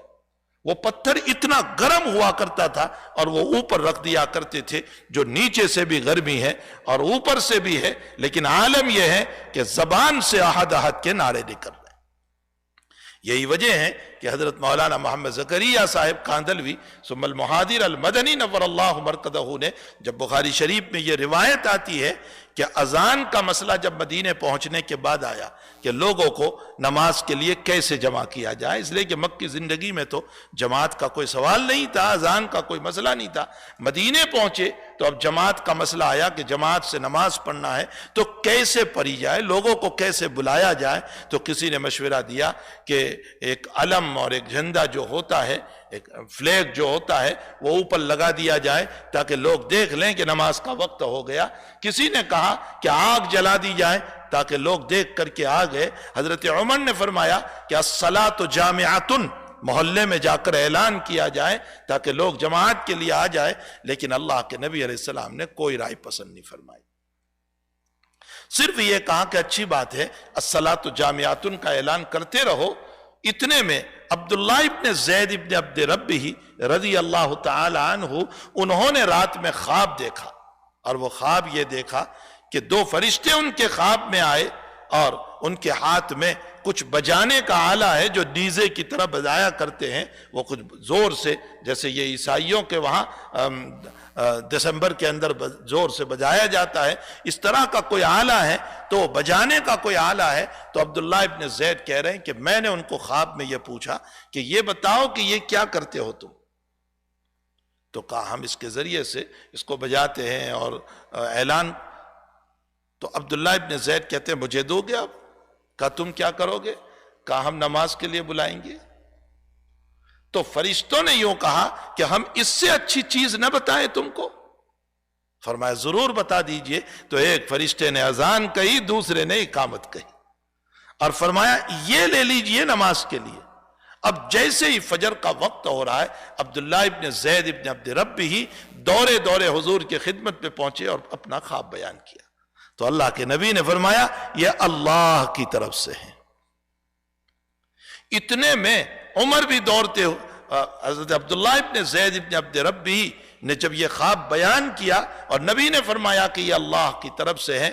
وہ پتھر اتنا گرم ہوا کرتا تھا اور وہ اوپر رکھ دیا کرتے تھے، جو نیچے سے بھی گرمی ہے اور اوپر سے بھی ہے، لیکن عالم یہ ہے کہ زبان سے احد احد کے نعرے نکل رہے ہیں۔ یہی وجہ ہے کہ حضرت مولانا محمد زکریا صاحب کاندلوی ثم المحاضر المدنی نور اللہ مرقدہ نے، جب بخاری شریف میں یہ روایت آتی ہے کہ اذان کا مسئلہ جب مدینے پہنچنے کے بعد آیا کہ لوگوں کو نماز کے لیے کیسے جمع کیا جائے، اس لیے کہ مکی زندگی میں تو جماعت کا کوئی سوال نہیں تھا، اذان کا کوئی مسئلہ نہیں تھا۔ مدینے پہنچے تو اب جماعت کا مسئلہ آیا کہ جماعت سے نماز پڑھنا ہے تو کیسے پڑھی جائے، لوگوں کو کیسے بلایا جائے۔ تو کسی نے مشورہ دیا کہ ایک علم اور ایک جھنڈا جو ہوتا ہے، ایک فلیگ جو ہوتا ہے، وہ اوپر لگا دیا جائے تاکہ لوگ دیکھ لیں کہ نماز کا وقت ہو گیا۔ کسی نے کہا کہ آگ جلا دی جائے تاکہ لوگ دیکھ کر کے آ گئے۔ حضرت عمر نے فرمایا کہ الصلاۃ جامعۃ، محلے میں جا کر اعلان کیا جائے تاکہ لوگ جماعت کے لیے آ جائے، لیکن اللہ کے نبی علیہ السلام نے کوئی رائے پسند نہیں فرمائی، صرف یہ کہا کہ اچھی بات ہے الصلاۃ جامعۃ کا اعلان کرتے رہو۔ اتنے میں عبداللہ ابن زید ابن عبد ربہ رضی اللہ تعالی عنہ، انہوں نے رات میں خواب دیکھا، اور وہ خواب یہ دیکھا کہ 2 فرشتے ان کے خواب میں آئے اور ان کے ہاتھ میں کچھ بجانے کا آلہ ہے جو نیزے کی طرح بجایا کرتے ہیں، وہ کچھ زور سے، جیسے یہ عیسائیوں کے وہاں دسمبر کے اندر زور سے بجایا جاتا ہے، اس طرح کا کوئی آلہ ہے، تو بجانے کا کوئی آلہ ہے۔ تو عبداللہ ابن زید کہہ رہے ہیں کہ میں نے ان کو خواب میں یہ پوچھا کہ یہ بتاؤ کہ یہ کیا کرتے ہو تم؟ تو کہا ہم اس کے ذریعے سے اس کو بجاتے ہیں اور اعلان۔ تو عبداللہ ابن زید کہتے ہیں مجھے دو گے آپ؟ کہا تم کیا کرو گے؟ کہا ہم نماز کے لیے بلائیں گے۔ تو فرشتوں نے یوں کہا کہ ہم اس سے اچھی چیز نہ بتائیں تم کو؟ فرمایا ضرور بتا دیجئے۔ تو ایک فرشتے نے اذان کہی، دوسرے نے اقامت کہی، اور فرمایا یہ لے لیجئے نماز کے لیے۔ اب جیسے ہی فجر کا وقت ہو رہا ہے، عبداللہ ابن زید ابن عبد ربہ دورے حضور کی خدمت پہ پہنچے اور اپنا خواب بیان کیا۔ تو اللہ کے نبی نے فرمایا یہ اللہ کی طرف سے ہے۔ اتنے میں عمر بھی دوڑتے ہو، حضرت عبداللہ ابن زید ابن عبد ربہ نے جب یہ خواب بیان کیا اور نبی نے فرمایا کہ یہ اللہ کی طرف سے ہے،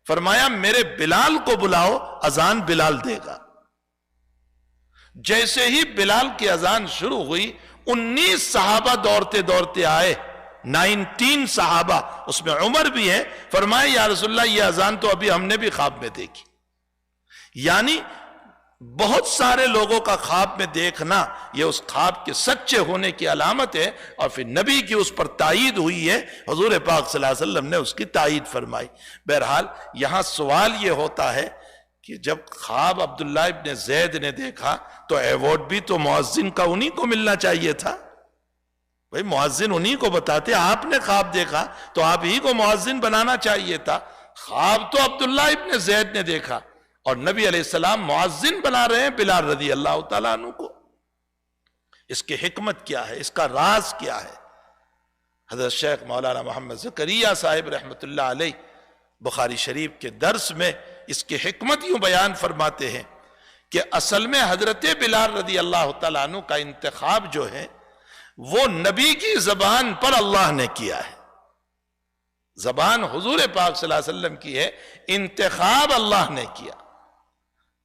فرمایا میرے بلال کو بلاؤ، اذان بلال دے گا۔ جیسے ہی بلال کی اذان شروع ہوئی، 19 صحابہ دوڑتے آئے، 19 صحابہ، اس میں عمر بھی ہے۔ فرمایا یا رسول اللہ یہ اذان تو ابھی ہم نے بھی خواب میں دیکھی۔ یعنی بہت سارے لوگوں کا خواب میں دیکھنا یہ اس خواب کے سچے ہونے کی علامت ہے، اور پھر نبی کی اس پر تائید ہوئی ہے، حضور پاک صلی اللہ علیہ وسلم نے اس کی تائید فرمائی۔ بہرحال یہاں سوال یہ ہوتا ہے کہ جب خواب عبداللہ ابن زید نے دیکھا تو ایوارڈ بھی تو مؤذن کا انہی کو ملنا چاہیے تھا۔ بھئی مؤذن انہی کو بتاتے، آپ نے خواب دیکھا تو آپ ہی کو مؤذن بنانا چاہیے تھا۔ خواب تو عبداللہ ابن زید نے دیکھا اور نبی علیہ السلام مؤذن بنا رہے ہیں بلال رضی اللہ تعالیٰ عنہ کو۔ اس کی حکمت کیا ہے، اس کا راز کیا ہے؟ حضرت شیخ مولانا محمد زکریا صاحب رحمۃ اللہ علیہ بخاری شریف کے درس میں اس کی حکمت یوں بیان فرماتے ہیں کہ اصل میں حضرت بلال رضی اللہ تعالیٰ عنہ کا انتخاب جو ہے وہ نبی کی زبان پر اللہ نے کیا ہے۔ زبان حضور پاک صلی اللہ علیہ وسلم کی ہے، انتخاب اللہ نے کیا۔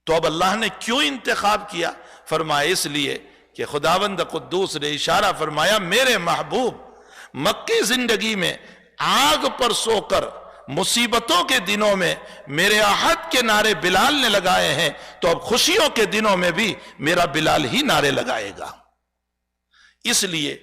تو اب اللہ نے کیوں انتخاب کیا؟ فرمایا اس لیے کہ خداوند قدوس نے اشارہ فرمایا میرے محبوب مکی زندگی میں آگ پر سو کر مصیبتوں کے دنوں میں میرے احد کے نعرے بلال نے لگائے ہیں، تو اب خوشیوں کے دنوں میں بھی میرا بلال ہی نعرے لگائے گا۔ اس لیے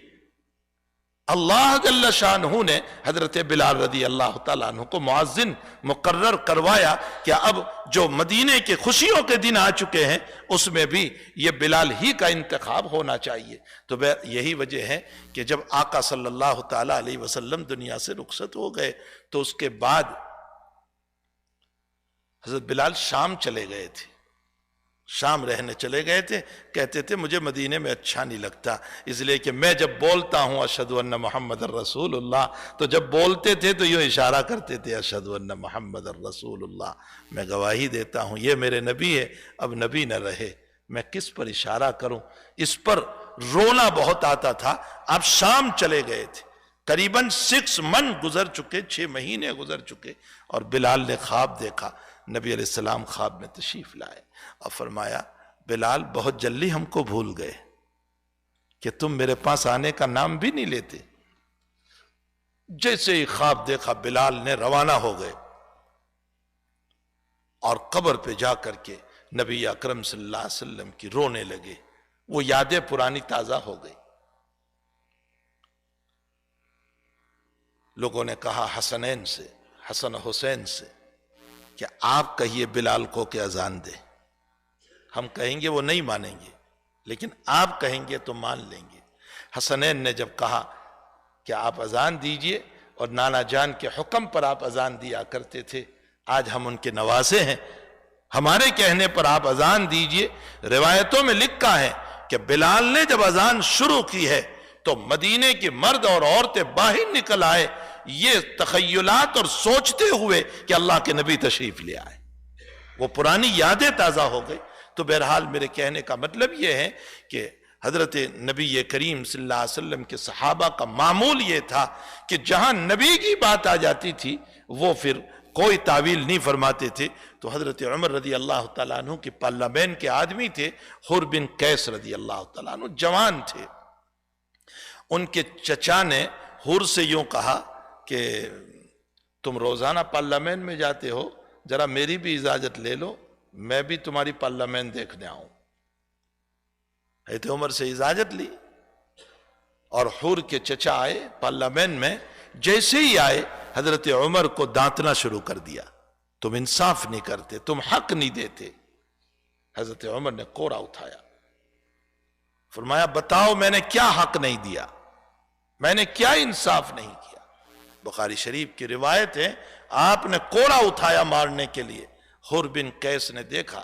اللہ جل شانہ نے حضرت بلال رضی اللہ تعالیٰ عنہ کو مؤذن مقرر کروایا کہ اب جو مدینے کے خوشیوں کے دن آ چکے ہیں اس میں بھی یہ بلال ہی کا انتخاب ہونا چاہیے۔ تو یہی وجہ ہے کہ جب آقا صلی اللہ تعالیٰ علیہ وسلم دنیا سے رخصت ہو گئے تو اس کے بعد حضرت بلال شام چلے گئے تھے، شام رہنے چلے گئے تھے۔ کہتے تھے مجھے مدینے میں اچھا نہیں لگتا، اس لیے کہ میں جب بولتا ہوں اشہد ان محمد الرسول اللہ، تو جب بولتے تھے تو یوں اشارہ کرتے تھے اشہد ان محمد الرسول اللہ، میں گواہی دیتا ہوں یہ میرے نبی ہے، اب نبی نہ رہے میں کس پر اشارہ کروں۔ اس پر رونا بہت آتا تھا۔ اب شام چلے گئے تھے، قریباً 6 منتھ گزر چکے، 6 مہینے گزر چکے، اور بلال نے خواب دیکھا۔ نبی علیہ السلام خواب میں تشریف لائے اور فرمایا بلال بہت جلدی ہم کو بھول گئے کہ تم میرے پاس آنے کا نام بھی نہیں لیتے۔ جیسے ہی خواب دیکھا بلال نے روانہ ہو گئے اور قبر پہ جا کر کے نبی اکرم صلی اللہ علیہ وسلم کی رونے لگے۔ وہ یادیں پرانی تازہ ہو گئی۔ لوگوں نے کہا حسنین سے، حسن حسین سے کہ آپ کہیے بلال کو کہ اذان دے۔ ہم کہیں گے وہ نہیں مانیں گے، لیکن آپ کہیں گے تو مان لیں گے۔ حسنین نے جب کہا کہ آپ اذان دیجئے، اور نانا جان کے حکم پر آپ اذان دیا کرتے تھے، آج ہم ان کے نواسے ہیں، ہمارے کہنے پر آپ اذان دیجئے۔ روایتوں میں لکھا ہے کہ بلال نے جب اذان شروع کی ہے تو مدینے کے مرد اور عورتیں باہر نکل آئے، یہ تخیلات اور سوچتے ہوئے کہ اللہ کے نبی تشریف لے آئے۔ وہ پرانی یادیں تازہ ہو گئی۔ تو بہرحال میرے کہنے کا مطلب یہ ہے کہ حضرت نبی کریم صلی اللہ علیہ وسلم کے صحابہ کا معمول یہ تھا کہ جہاں نبی کی بات آ جاتی تھی وہ پھر کوئی تعویل نہیں فرماتے تھے۔ تو حضرت عمر رضی اللہ تعالیٰ عنہ کے پارلیمنٹ کے آدمی تھے حر بن قیس رضی اللہ تعالیٰ عنہ، جوان تھے۔ ان کے چچا نے حر سے یوں کہا کہ تم روزانہ پارلیمنٹ میں جاتے ہو، ذرا میری بھی اجازت لے لو، میں بھی تمہاری پارلیمنٹ دیکھنے آؤں۔ حضرت عمر سے اجازت لی اور حر کے چچا آئے پارلیمنٹ میں۔ جیسے ہی آئے حضرت عمر کو دانتنا شروع کر دیا، تم انصاف نہیں کرتے، تم حق نہیں دیتے۔ حضرت عمر نے کوڑا اٹھایا، فرمایا بتاؤ میں نے کیا حق نہیں دیا، میں نے کیا انصاف نہیں کیا۔ بخاری شریف کی روایت ہے آپ نے کوڑا اٹھایا مارنے کے لیے۔ حر بن قیس نے دیکھا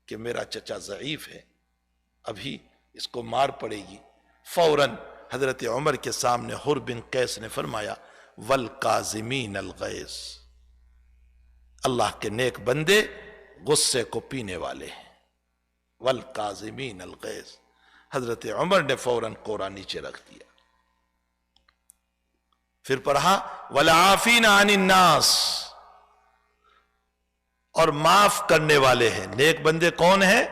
کہ میرا چچا ضعیف ہے، ابھی اس کو مار پڑے گی۔ فوراً حضرت عمر کے سامنے حر بن قیس نے فرمایا والکاظمین الغیظ، اللہ کے نیک بندے غصے کو پینے والے ہیں، والکاظمین الغیظ۔ حضرت عمر نے فوراً کوڑا نیچے رکھ دیا، پھر پڑھا والعافین عن الناس، اور معاف کرنے والے ہیں۔ نیک بندے کون ہیں؟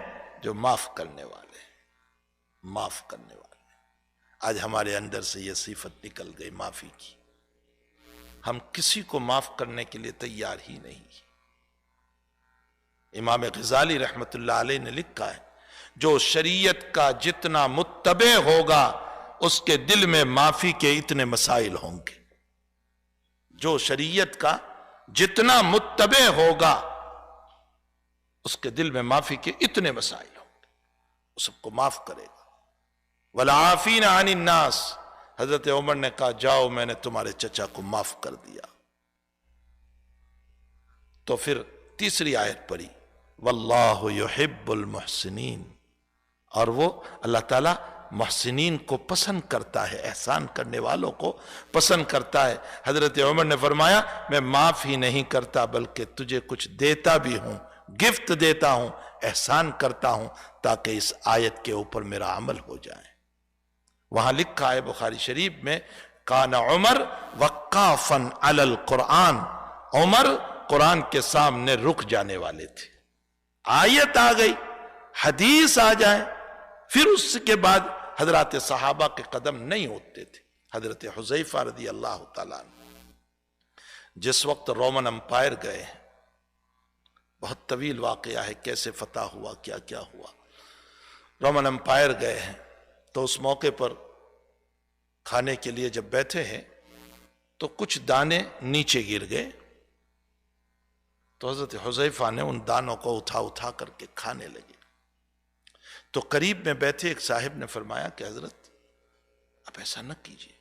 جو معاف کرنے والے ہیں، معاف کرنے والے ہیں۔ آج ہمارے اندر سے یہ صفت نکل گئی معافی کی، ہم کسی کو معاف کرنے کے لیے تیار ہی نہیں۔ امام غزالی رحمت اللہ علیہ نے لکھا ہے جو شریعت کا جتنا متبع ہوگا اس کے دل میں معافی کے اتنے مسائل ہوں گے۔ جو شریعت کا جتنا متبع ہوگا اس کے دل میں معافی کے اتنے مسائل ہوں گے، وہ سب کو معاف کرے گا۔ والعافین عن الناس، حضرت عمر نے کہا جاؤ میں نے تمہارے چچا کو معاف کر دیا۔ تو پھر تیسری آیت پڑھی واللہ یحب المحسنین، اور وہ اللہ تعالیٰ محسنین کو پسند کرتا ہے، احسان کرنے والوں کو پسند کرتا ہے۔ حضرت عمر نے فرمایا میں معاف ہی نہیں کرتا بلکہ تجھے کچھ دیتا بھی ہوں، گفٹ دیتا ہوں، احسان کرتا ہوں تاکہ اس آیت کے اوپر میرا عمل ہو جائے۔ وہاں لکھا ہے بخاری شریف میں کان عمر وقافا علی القرآن، عمر قرآن کے سامنے رک جانے والے تھے۔ آیت آ گئی، حدیث آ جائے، پھر اس کے بعد حضرات صحابہ کے قدم نہیں ہوتے تھے۔ حضرت حذیفہ رضی اللہ تعالیٰ عنہ جس وقت رومن امپائر گئے، بہت طویل واقعہ ہے کیسے فتح ہوا، کیا کیا ہوا۔ رومن امپائر گئے ہیں تو اس موقع پر کھانے کے لیے جب بیٹھے ہیں تو کچھ دانے نیچے گر گئے، تو حضرت حذیفہ نے ان دانوں کو اٹھا اٹھا کر کے کھانے لگے۔ تو قریب میں بیٹھے ایک صاحب نے فرمایا کہ حضرت آپ ایسا نہ کیجیے،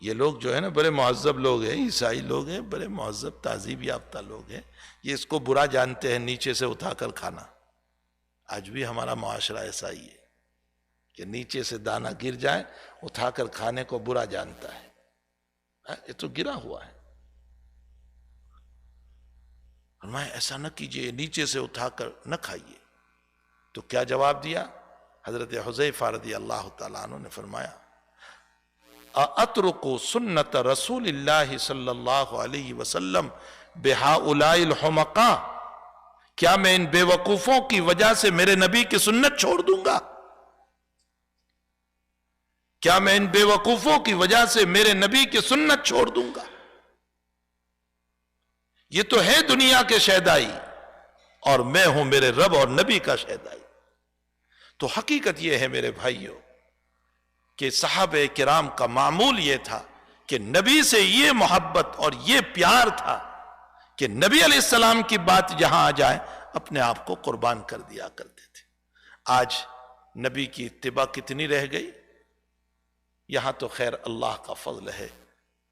یہ لوگ جو ہے نا بڑے مہذب لوگ ہیں، عیسائی لوگ ہیں، بڑے مہذب تہذیب یافتہ لوگ ہیں، یہ اس کو برا جانتے ہیں نیچے سے اٹھا کر کھانا۔ آج بھی ہمارا معاشرہ ایسا ہی ہے کہ نیچے سے دانا گر جائے اٹھا کر کھانے کو برا جانتا ہے، یہ تو گرا ہوا ہے۔ فرمایا ایسا نہ کیجیے، نیچے سے اٹھا کر نہ کھائیے۔ تو کیا جواب دیا حضرت حذیفہ رضی اللہ تعالیٰ عنہ نے؟ فرمایا اترک سنت رسول اللہ صلی اللہ علیہ وسلم بہؤلاء الحمقاء، کیا میں ان بے وقوفوں کی وجہ سے میرے نبی کی سنت چھوڑ دوں گا؟ کیا میں ان بے وقوفوں کی وجہ سے میرے نبی کی سنت چھوڑ دوں گا؟ یہ تو ہے دنیا کے شیدائی اور میں ہوں میرے رب اور نبی کا شیدائی۔ تو حقیقت یہ ہے میرے بھائیوں کہ صحابہ کرام کا معمول یہ تھا کہ نبی سے یہ محبت اور یہ پیار تھا کہ نبی علیہ السلام کی بات جہاں آ جائے اپنے آپ کو قربان کر دیا کرتے تھے۔ آج نبی کی اتباع کتنی رہ گئی؟ یہاں تو خیر اللہ کا فضل ہے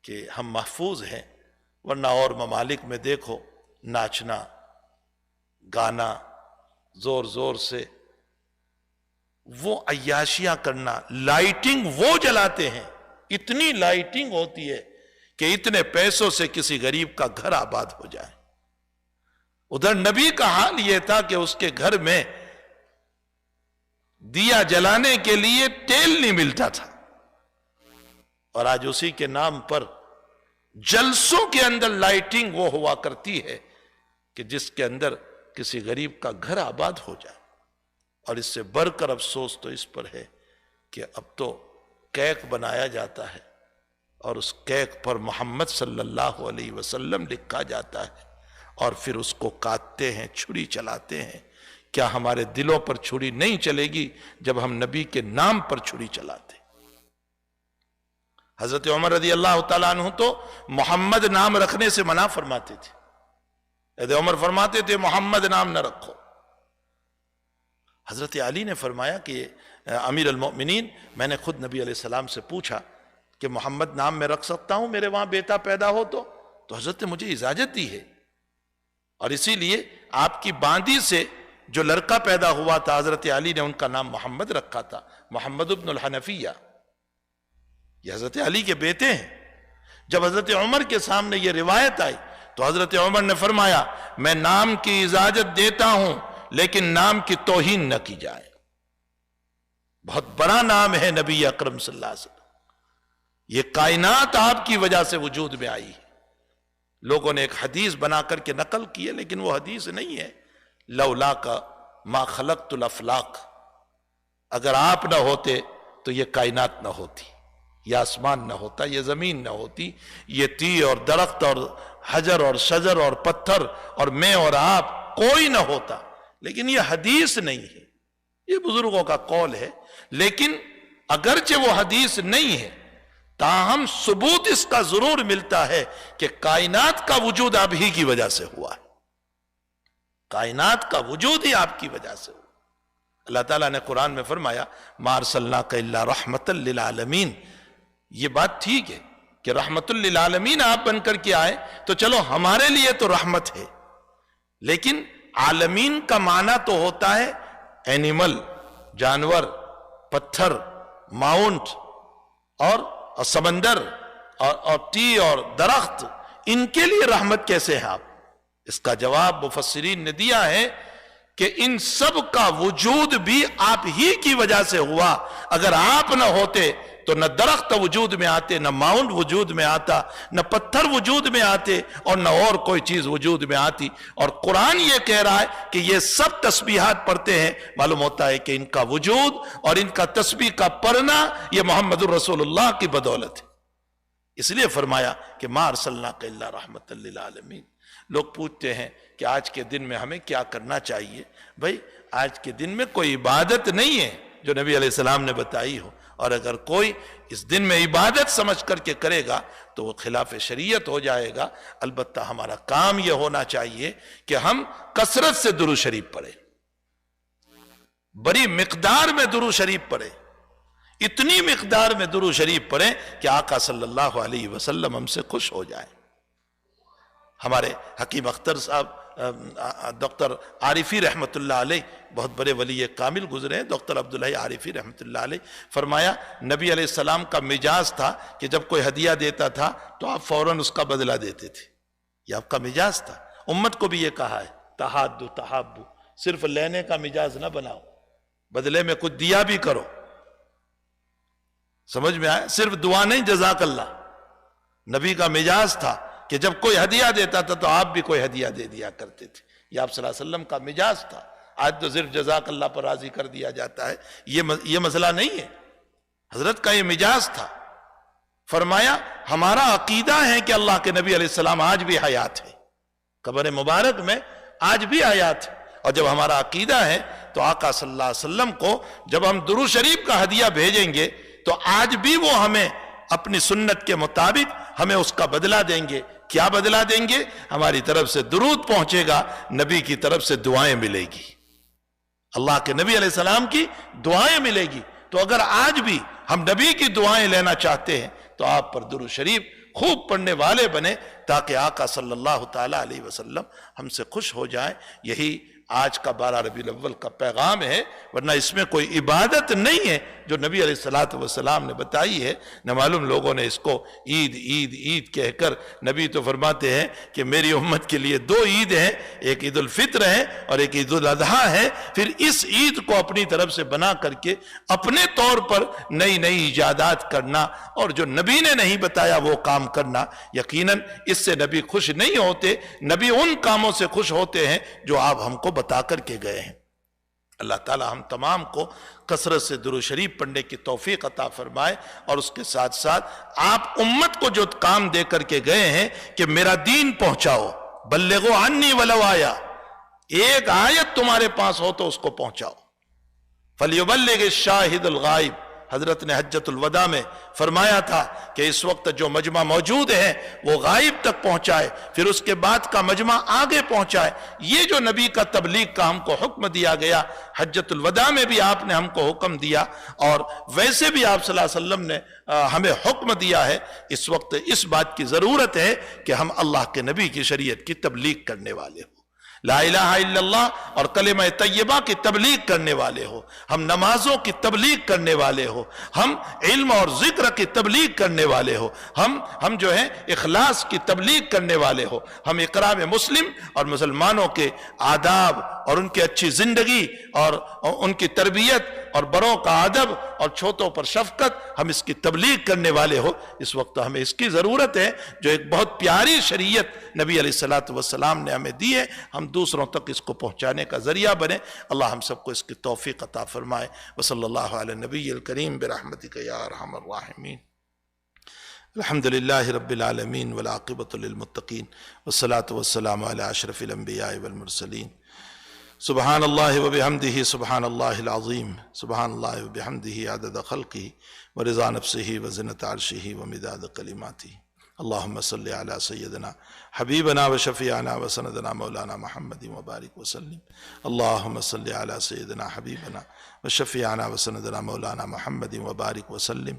کہ ہم محفوظ ہیں، ورنہ اور ممالک میں دیکھو ناچنا گانا زور زور سے، وہ عیاشیاں کرنا، لائٹنگ وہ جلاتے ہیں، اتنی لائٹنگ ہوتی ہے کہ اتنے پیسوں سے کسی غریب کا گھر آباد ہو جائے۔ ادھر نبی کا حال یہ تھا کہ اس کے گھر میں دیا جلانے کے لیے تیل نہیں ملتا تھا، اور آج اسی کے نام پر جلسوں کے اندر لائٹنگ وہ ہوا کرتی ہے کہ جس کے اندر کسی غریب کا گھر آباد ہو جائے۔ اور اس سے بڑھ کر افسوس تو اس پر ہے کہ اب تو کیک بنایا جاتا ہے اور اس کیک پر محمد صلی اللہ علیہ وسلم لکھا جاتا ہے، اور پھر اس کو کاٹتے ہیں، چھری چلاتے ہیں۔ کیا ہمارے دلوں پر چھری نہیں چلے گی جب ہم نبی کے نام پر چھری چلاتے؟ حضرت عمر رضی اللہ تعالیٰ عنہ تو محمد نام رکھنے سے منع فرماتے تھے۔ حضرت عمر فرماتے تھے محمد نام نہ رکھو۔ حضرت علی نے فرمایا کہ امیر المؤمنین، میں نے خود نبی علیہ السلام سے پوچھا کہ محمد نام میں رکھ سکتا ہوں میرے وہاں بیٹا پیدا ہو تو حضرت نے مجھے اجازت دی ہے، اور اسی لیے آپ کی باندی سے جو لڑکا پیدا ہوا تھا حضرت علی نے ان کا نام محمد رکھا تھا، محمد ابن الحنفیہ۔ یہ حضرت علی کے بیٹے ہیں۔ جب حضرت عمر کے سامنے یہ روایت آئی تو حضرت عمر نے فرمایا میں نام کی اجازت دیتا ہوں لیکن نام کی توہین نہ کی جائے۔ بہت بڑا نام ہے نبی اکرم صلی اللہ علیہ وسلم، یہ کائنات آپ کی وجہ سے وجود میں آئی ہے۔ لوگوں نے ایک حدیث بنا کر کے نقل کی ہے لیکن وہ حدیث نہیں ہے، لولا کا ما خلقت الافلاق، اگر آپ نہ ہوتے تو یہ کائنات نہ ہوتی، یہ آسمان نہ ہوتا، یہ زمین نہ ہوتی، یہ تی اور درخت اور حجر اور شجر اور پتھر اور میں اور آپ کوئی نہ ہوتا۔ لیکن یہ حدیث نہیں ہے، یہ بزرگوں کا قول ہے، لیکن اگرچہ وہ حدیث نہیں ہے تاہم ثبوت اس کا ضرور ملتا ہے کہ کائنات کا وجود آپ ہی کی وجہ سے ہوا ہے، کائنات کا وجود ہی آپ کی وجہ سے ہوا۔ اللہ تعالیٰ نے قرآن میں فرمایا ما ارسلناک الا رحمتا للعالمین، یہ بات ٹھیک ہے کہ رحمت للعالمین آپ بن کر کے آئے تو چلو ہمارے لیے تو رحمت ہے، لیکن عالمین کا معنی تو ہوتا ہے اینیمل، جانور، پتھر، ماؤنٹ اور سمندر اور ٹی اور درخت، ان کے لیے رحمت کیسے ہے آپ؟ اس کا جواب مفسرین نے دیا ہے کہ ان سب کا وجود بھی آپ ہی کی وجہ سے ہوا، اگر آپ نہ ہوتے تو نہ درخت وجود میں آتے، نہ ماؤنٹ وجود میں آتا، نہ پتھر وجود میں آتے، اور نہ اور کوئی چیز وجود میں آتی۔ اور قرآن یہ کہہ رہا ہے کہ یہ سب تسبیحات پڑھتے ہیں، معلوم ہوتا ہے کہ ان کا وجود اور ان کا تسبیح کا پڑھنا یہ محمد الرسول اللہ کی بدولت ہے۔ اس لیے فرمایا کہ ما ارسلناک الا رحمت للعالمین۔ لوگ پوچھتے ہیں کہ آج کے دن میں ہمیں کیا کرنا چاہیے؟ بھائی آج کے دن میں کوئی عبادت نہیں ہے جو نبی علیہ السلام نے بتائی ہو، اور اگر کوئی اس دن میں عبادت سمجھ کر کے کرے گا تو وہ خلاف شریعت ہو جائے گا۔ البتہ ہمارا کام یہ ہونا چاہیے کہ ہم کثرت سے درود شریف پڑھیں، بڑی مقدار میں درود شریف پڑھیں، اتنی مقدار میں درود شریف پڑھیں کہ آقا صلی اللہ علیہ وسلم ہم سے خوش ہو جائیں۔ ہمارے حکیم اختر صاحب ڈاکٹر عارفی رحمت اللہ علیہ، بہت بڑے ولی کامل گزرے ہیں، ڈاکٹر عبداللہ عارفی رحمت اللہ علیہ، فرمایا نبی علیہ السلام کا مزاج تھا کہ جب کوئی ہدیہ دیتا تھا تو آپ فوراً اس کا بدلہ دیتے تھے، یہ آپ کا مزاج تھا۔ امت کو بھی یہ کہا ہے تحادو تحابو، صرف لینے کا مزاج نہ بناؤ، بدلے میں کچھ دیا بھی کرو۔ سمجھ میں آیا؟ صرف دعا نہیں، جزاک اللہ۔ نبی کا مزاج تھا کہ جب کوئی ہدیہ دیتا تھا تو آپ بھی کوئی ہدیہ دے دیا کرتے تھے، یہ آپ صلی اللہ علیہ وسلم کا مزاج تھا۔ آج تو صرف جزاک اللہ پر راضی کر دیا جاتا ہے، یہ مسئلہ نہیں ہے، حضرت کا یہ مزاج تھا۔ فرمایا ہمارا عقیدہ ہے کہ اللہ کے نبی علیہ السلام آج بھی حیات ہے، قبر مبارک میں آج بھی حیات ہے، اور جب ہمارا عقیدہ ہے تو آقا صلی اللہ علیہ وسلم کو جب ہم درود شریف کا ہدیہ بھیجیں گے تو آج بھی وہ ہمیں اپنی سنت کے مطابق ہمیں اس کا بدلہ دیں گے۔ کیا بدلہ دیں گے؟ ہماری طرف سے درود پہنچے گا، نبی کی طرف سے دعائیں ملے گی، اللہ کے نبی علیہ السلام کی دعائیں ملے گی۔ تو اگر آج بھی ہم نبی کی دعائیں لینا چاہتے ہیں تو آپ پر درود شریف خوب پڑھنے والے بنے، تاکہ آقا صلی اللہ تعالی علیہ وسلم ہم سے خوش ہو جائیں۔ یہی آج کا 12 ربیع الاول کا پیغام ہے، ورنہ اس میں کوئی عبادت نہیں ہے جو نبی علیہ الصلوۃ والسلام نے بتائی ہے۔ نہ معلوم لوگوں نے اس کو عید عید عید کہہ کر، نبی تو فرماتے ہیں کہ میری امت کے لیے 2 عید ہیں، ایک عید الفطر ہے اور ایک عید الاضحیٰ ہے۔ پھر اس عید کو اپنی طرف سے بنا کر کے اپنے طور پر نئی نئی ایجادات کرنا اور جو نبی نے نہیں بتایا وہ کام کرنا، یقیناً اس سے نبی خوش نہیں ہوتے۔ نبی ان کاموں سے خوش ہوتے ہیں جو آپ ہم کو بتا کر کے گئے ہیں۔ اللہ تعالی ہم تمام کو کثرت سے درود شریف پڑھنے کی توفیق عطا فرمائے، اور اس کے ساتھ ساتھ آپ امت کو جو کام دے کر کے گئے ہیں کہ میرا دین پہنچاؤ، بلغوا عنی ولو آیا، ایک آیت تمہارے پاس ہو تو اس کو پہنچاؤ۔ فلیبلغ الشاہد الغائب، حضرت نے حجۃ الوداع میں فرمایا تھا کہ اس وقت جو مجمع موجود ہے وہ غائب تک پہنچائے، پھر اس کے بعد کا مجمع آگے پہنچائے۔ یہ جو نبی کا تبلیغ کا ہم کو حکم دیا گیا، حجۃ الوداع میں بھی آپ نے ہم کو حکم دیا، اور ویسے بھی آپ صلی اللہ علیہ وسلم نے ہمیں حکم دیا ہے۔ اس وقت اس بات کی ضرورت ہے کہ ہم اللہ کے نبی کی شریعت کی تبلیغ کرنے والے ہوں، لا الہ الا اللہ اور کلمہ طیبہ کی تبلیغ کرنے والے ہو، ہم نمازوں کی تبلیغ کرنے والے ہو، ہم علم اور ذکر کی تبلیغ کرنے والے ہو، ہم جو ہیں اخلاص کی تبلیغ کرنے والے ہو، ہم اقرا مسلم اور مسلمانوں کے آداب اور ان کی اچھی زندگی اور ان کی تربیت اور بڑوں کا ادب اور چھوٹوں پر شفقت، ہم اس کی تبلیغ کرنے والے ہو۔ اس وقت ہمیں اس کی ضرورت ہے، جو ایک بہت پیاری شریعت نبی علیہ الصلوۃ والسلام نے ہمیں دی ہے، ہم دوسروں تک اس کو پہنچانے کا ذریعہ بنے۔ اللہ ہم سب کو اس کی توفیق عطا فرمائے۔ وصلی اللہ علی النبی الکریم برحمتک یا ارحم الراحمین۔ الحمد للہ رب العالمین والعاقبۃ للمتقین والصلاۃ والسلام علی اشرف الانبیاء والمرسلین۔ سبحان اللہ وبحمدہ سبحان اللہ العظیم، سبحان اللہ وبحمدہ عدد خلقہ ورضا نفسہ وزنۃ عرشہ ومداد کلماتہ۔ اللہم صلی علی سیدنا حبیبنا وشفیعنا وسندنا مولانا محمد وبارک وسلم۔ اللہم صلی علی سیدنا حبیبنا وشفیعنا وسندنا مولانا محمد وبارک وسلم۔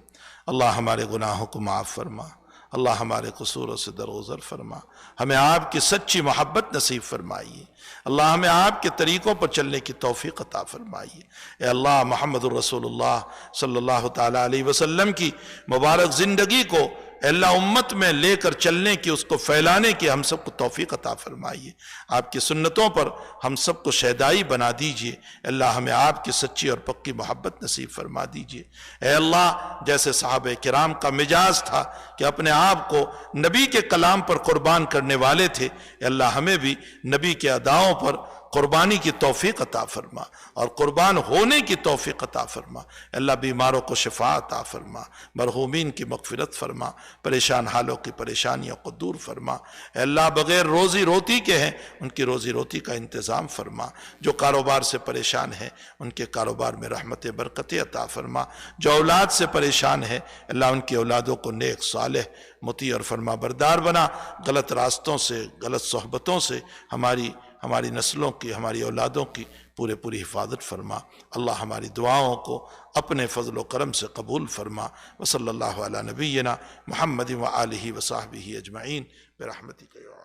اللہ ہمارے گناہوں کو معاف فرما، اللہ ہمارے قصوروں سے درگزر فرما، ہمیں آپ کی سچی محبت نصیب فرمائیے، اللہ ہمیں آپ کے طریقوں پر چلنے کی توفیق عطا فرمائیے۔ اے اللہ محمد الرسول اللہ صلی اللہ تعالیٰ علیہ وسلم کی مبارک زندگی کو اے اللہ امت میں لے کر چلنے کی، اس کو پھیلانے کی ہم سب کو توفیق عطا فرمائیے، آپ کی سنتوں پر ہم سب کو شیدائی بنا دیجئے، اللہ ہمیں آپ کی سچی اور پکی محبت نصیب فرما دیجئے۔ اے اللہ جیسے صحابہ کرام کا مزاج تھا کہ اپنے آپ کو نبی کے کلام پر قربان کرنے والے تھے، اے اللہ ہمیں بھی نبی کے اداؤں پر قربانی کی توفیق عطا فرما اور قربان ہونے کی توفیق عطا فرما۔ اللہ بیماروں کو شفا عطا فرما، مرحومین کی مغفرت فرما، پریشان حالوں کی پریشانیوں کو دور فرما۔ اے اللہ بغیر روزی روٹی کے ہیں ان کی روزی روٹی کا انتظام فرما، جو کاروبار سے پریشان ہیں ان کے کاروبار میں رحمت برکت عطا فرما، جو اولاد سے پریشان ہیں اللہ ان کی اولادوں کو نیک صالح مطیع اور فرما بردار بنا، غلط راستوں سے غلط صحبتوں سے ہماری نسلوں کی، ہماری اولادوں کی پوری حفاظت فرما۔ اللہ ہماری دعاؤں کو اپنے فضل و کرم سے قبول فرما۔ وصلی اللہ علی نبینا محمد وآلہ وصحبہ اجمعین برحمتک یا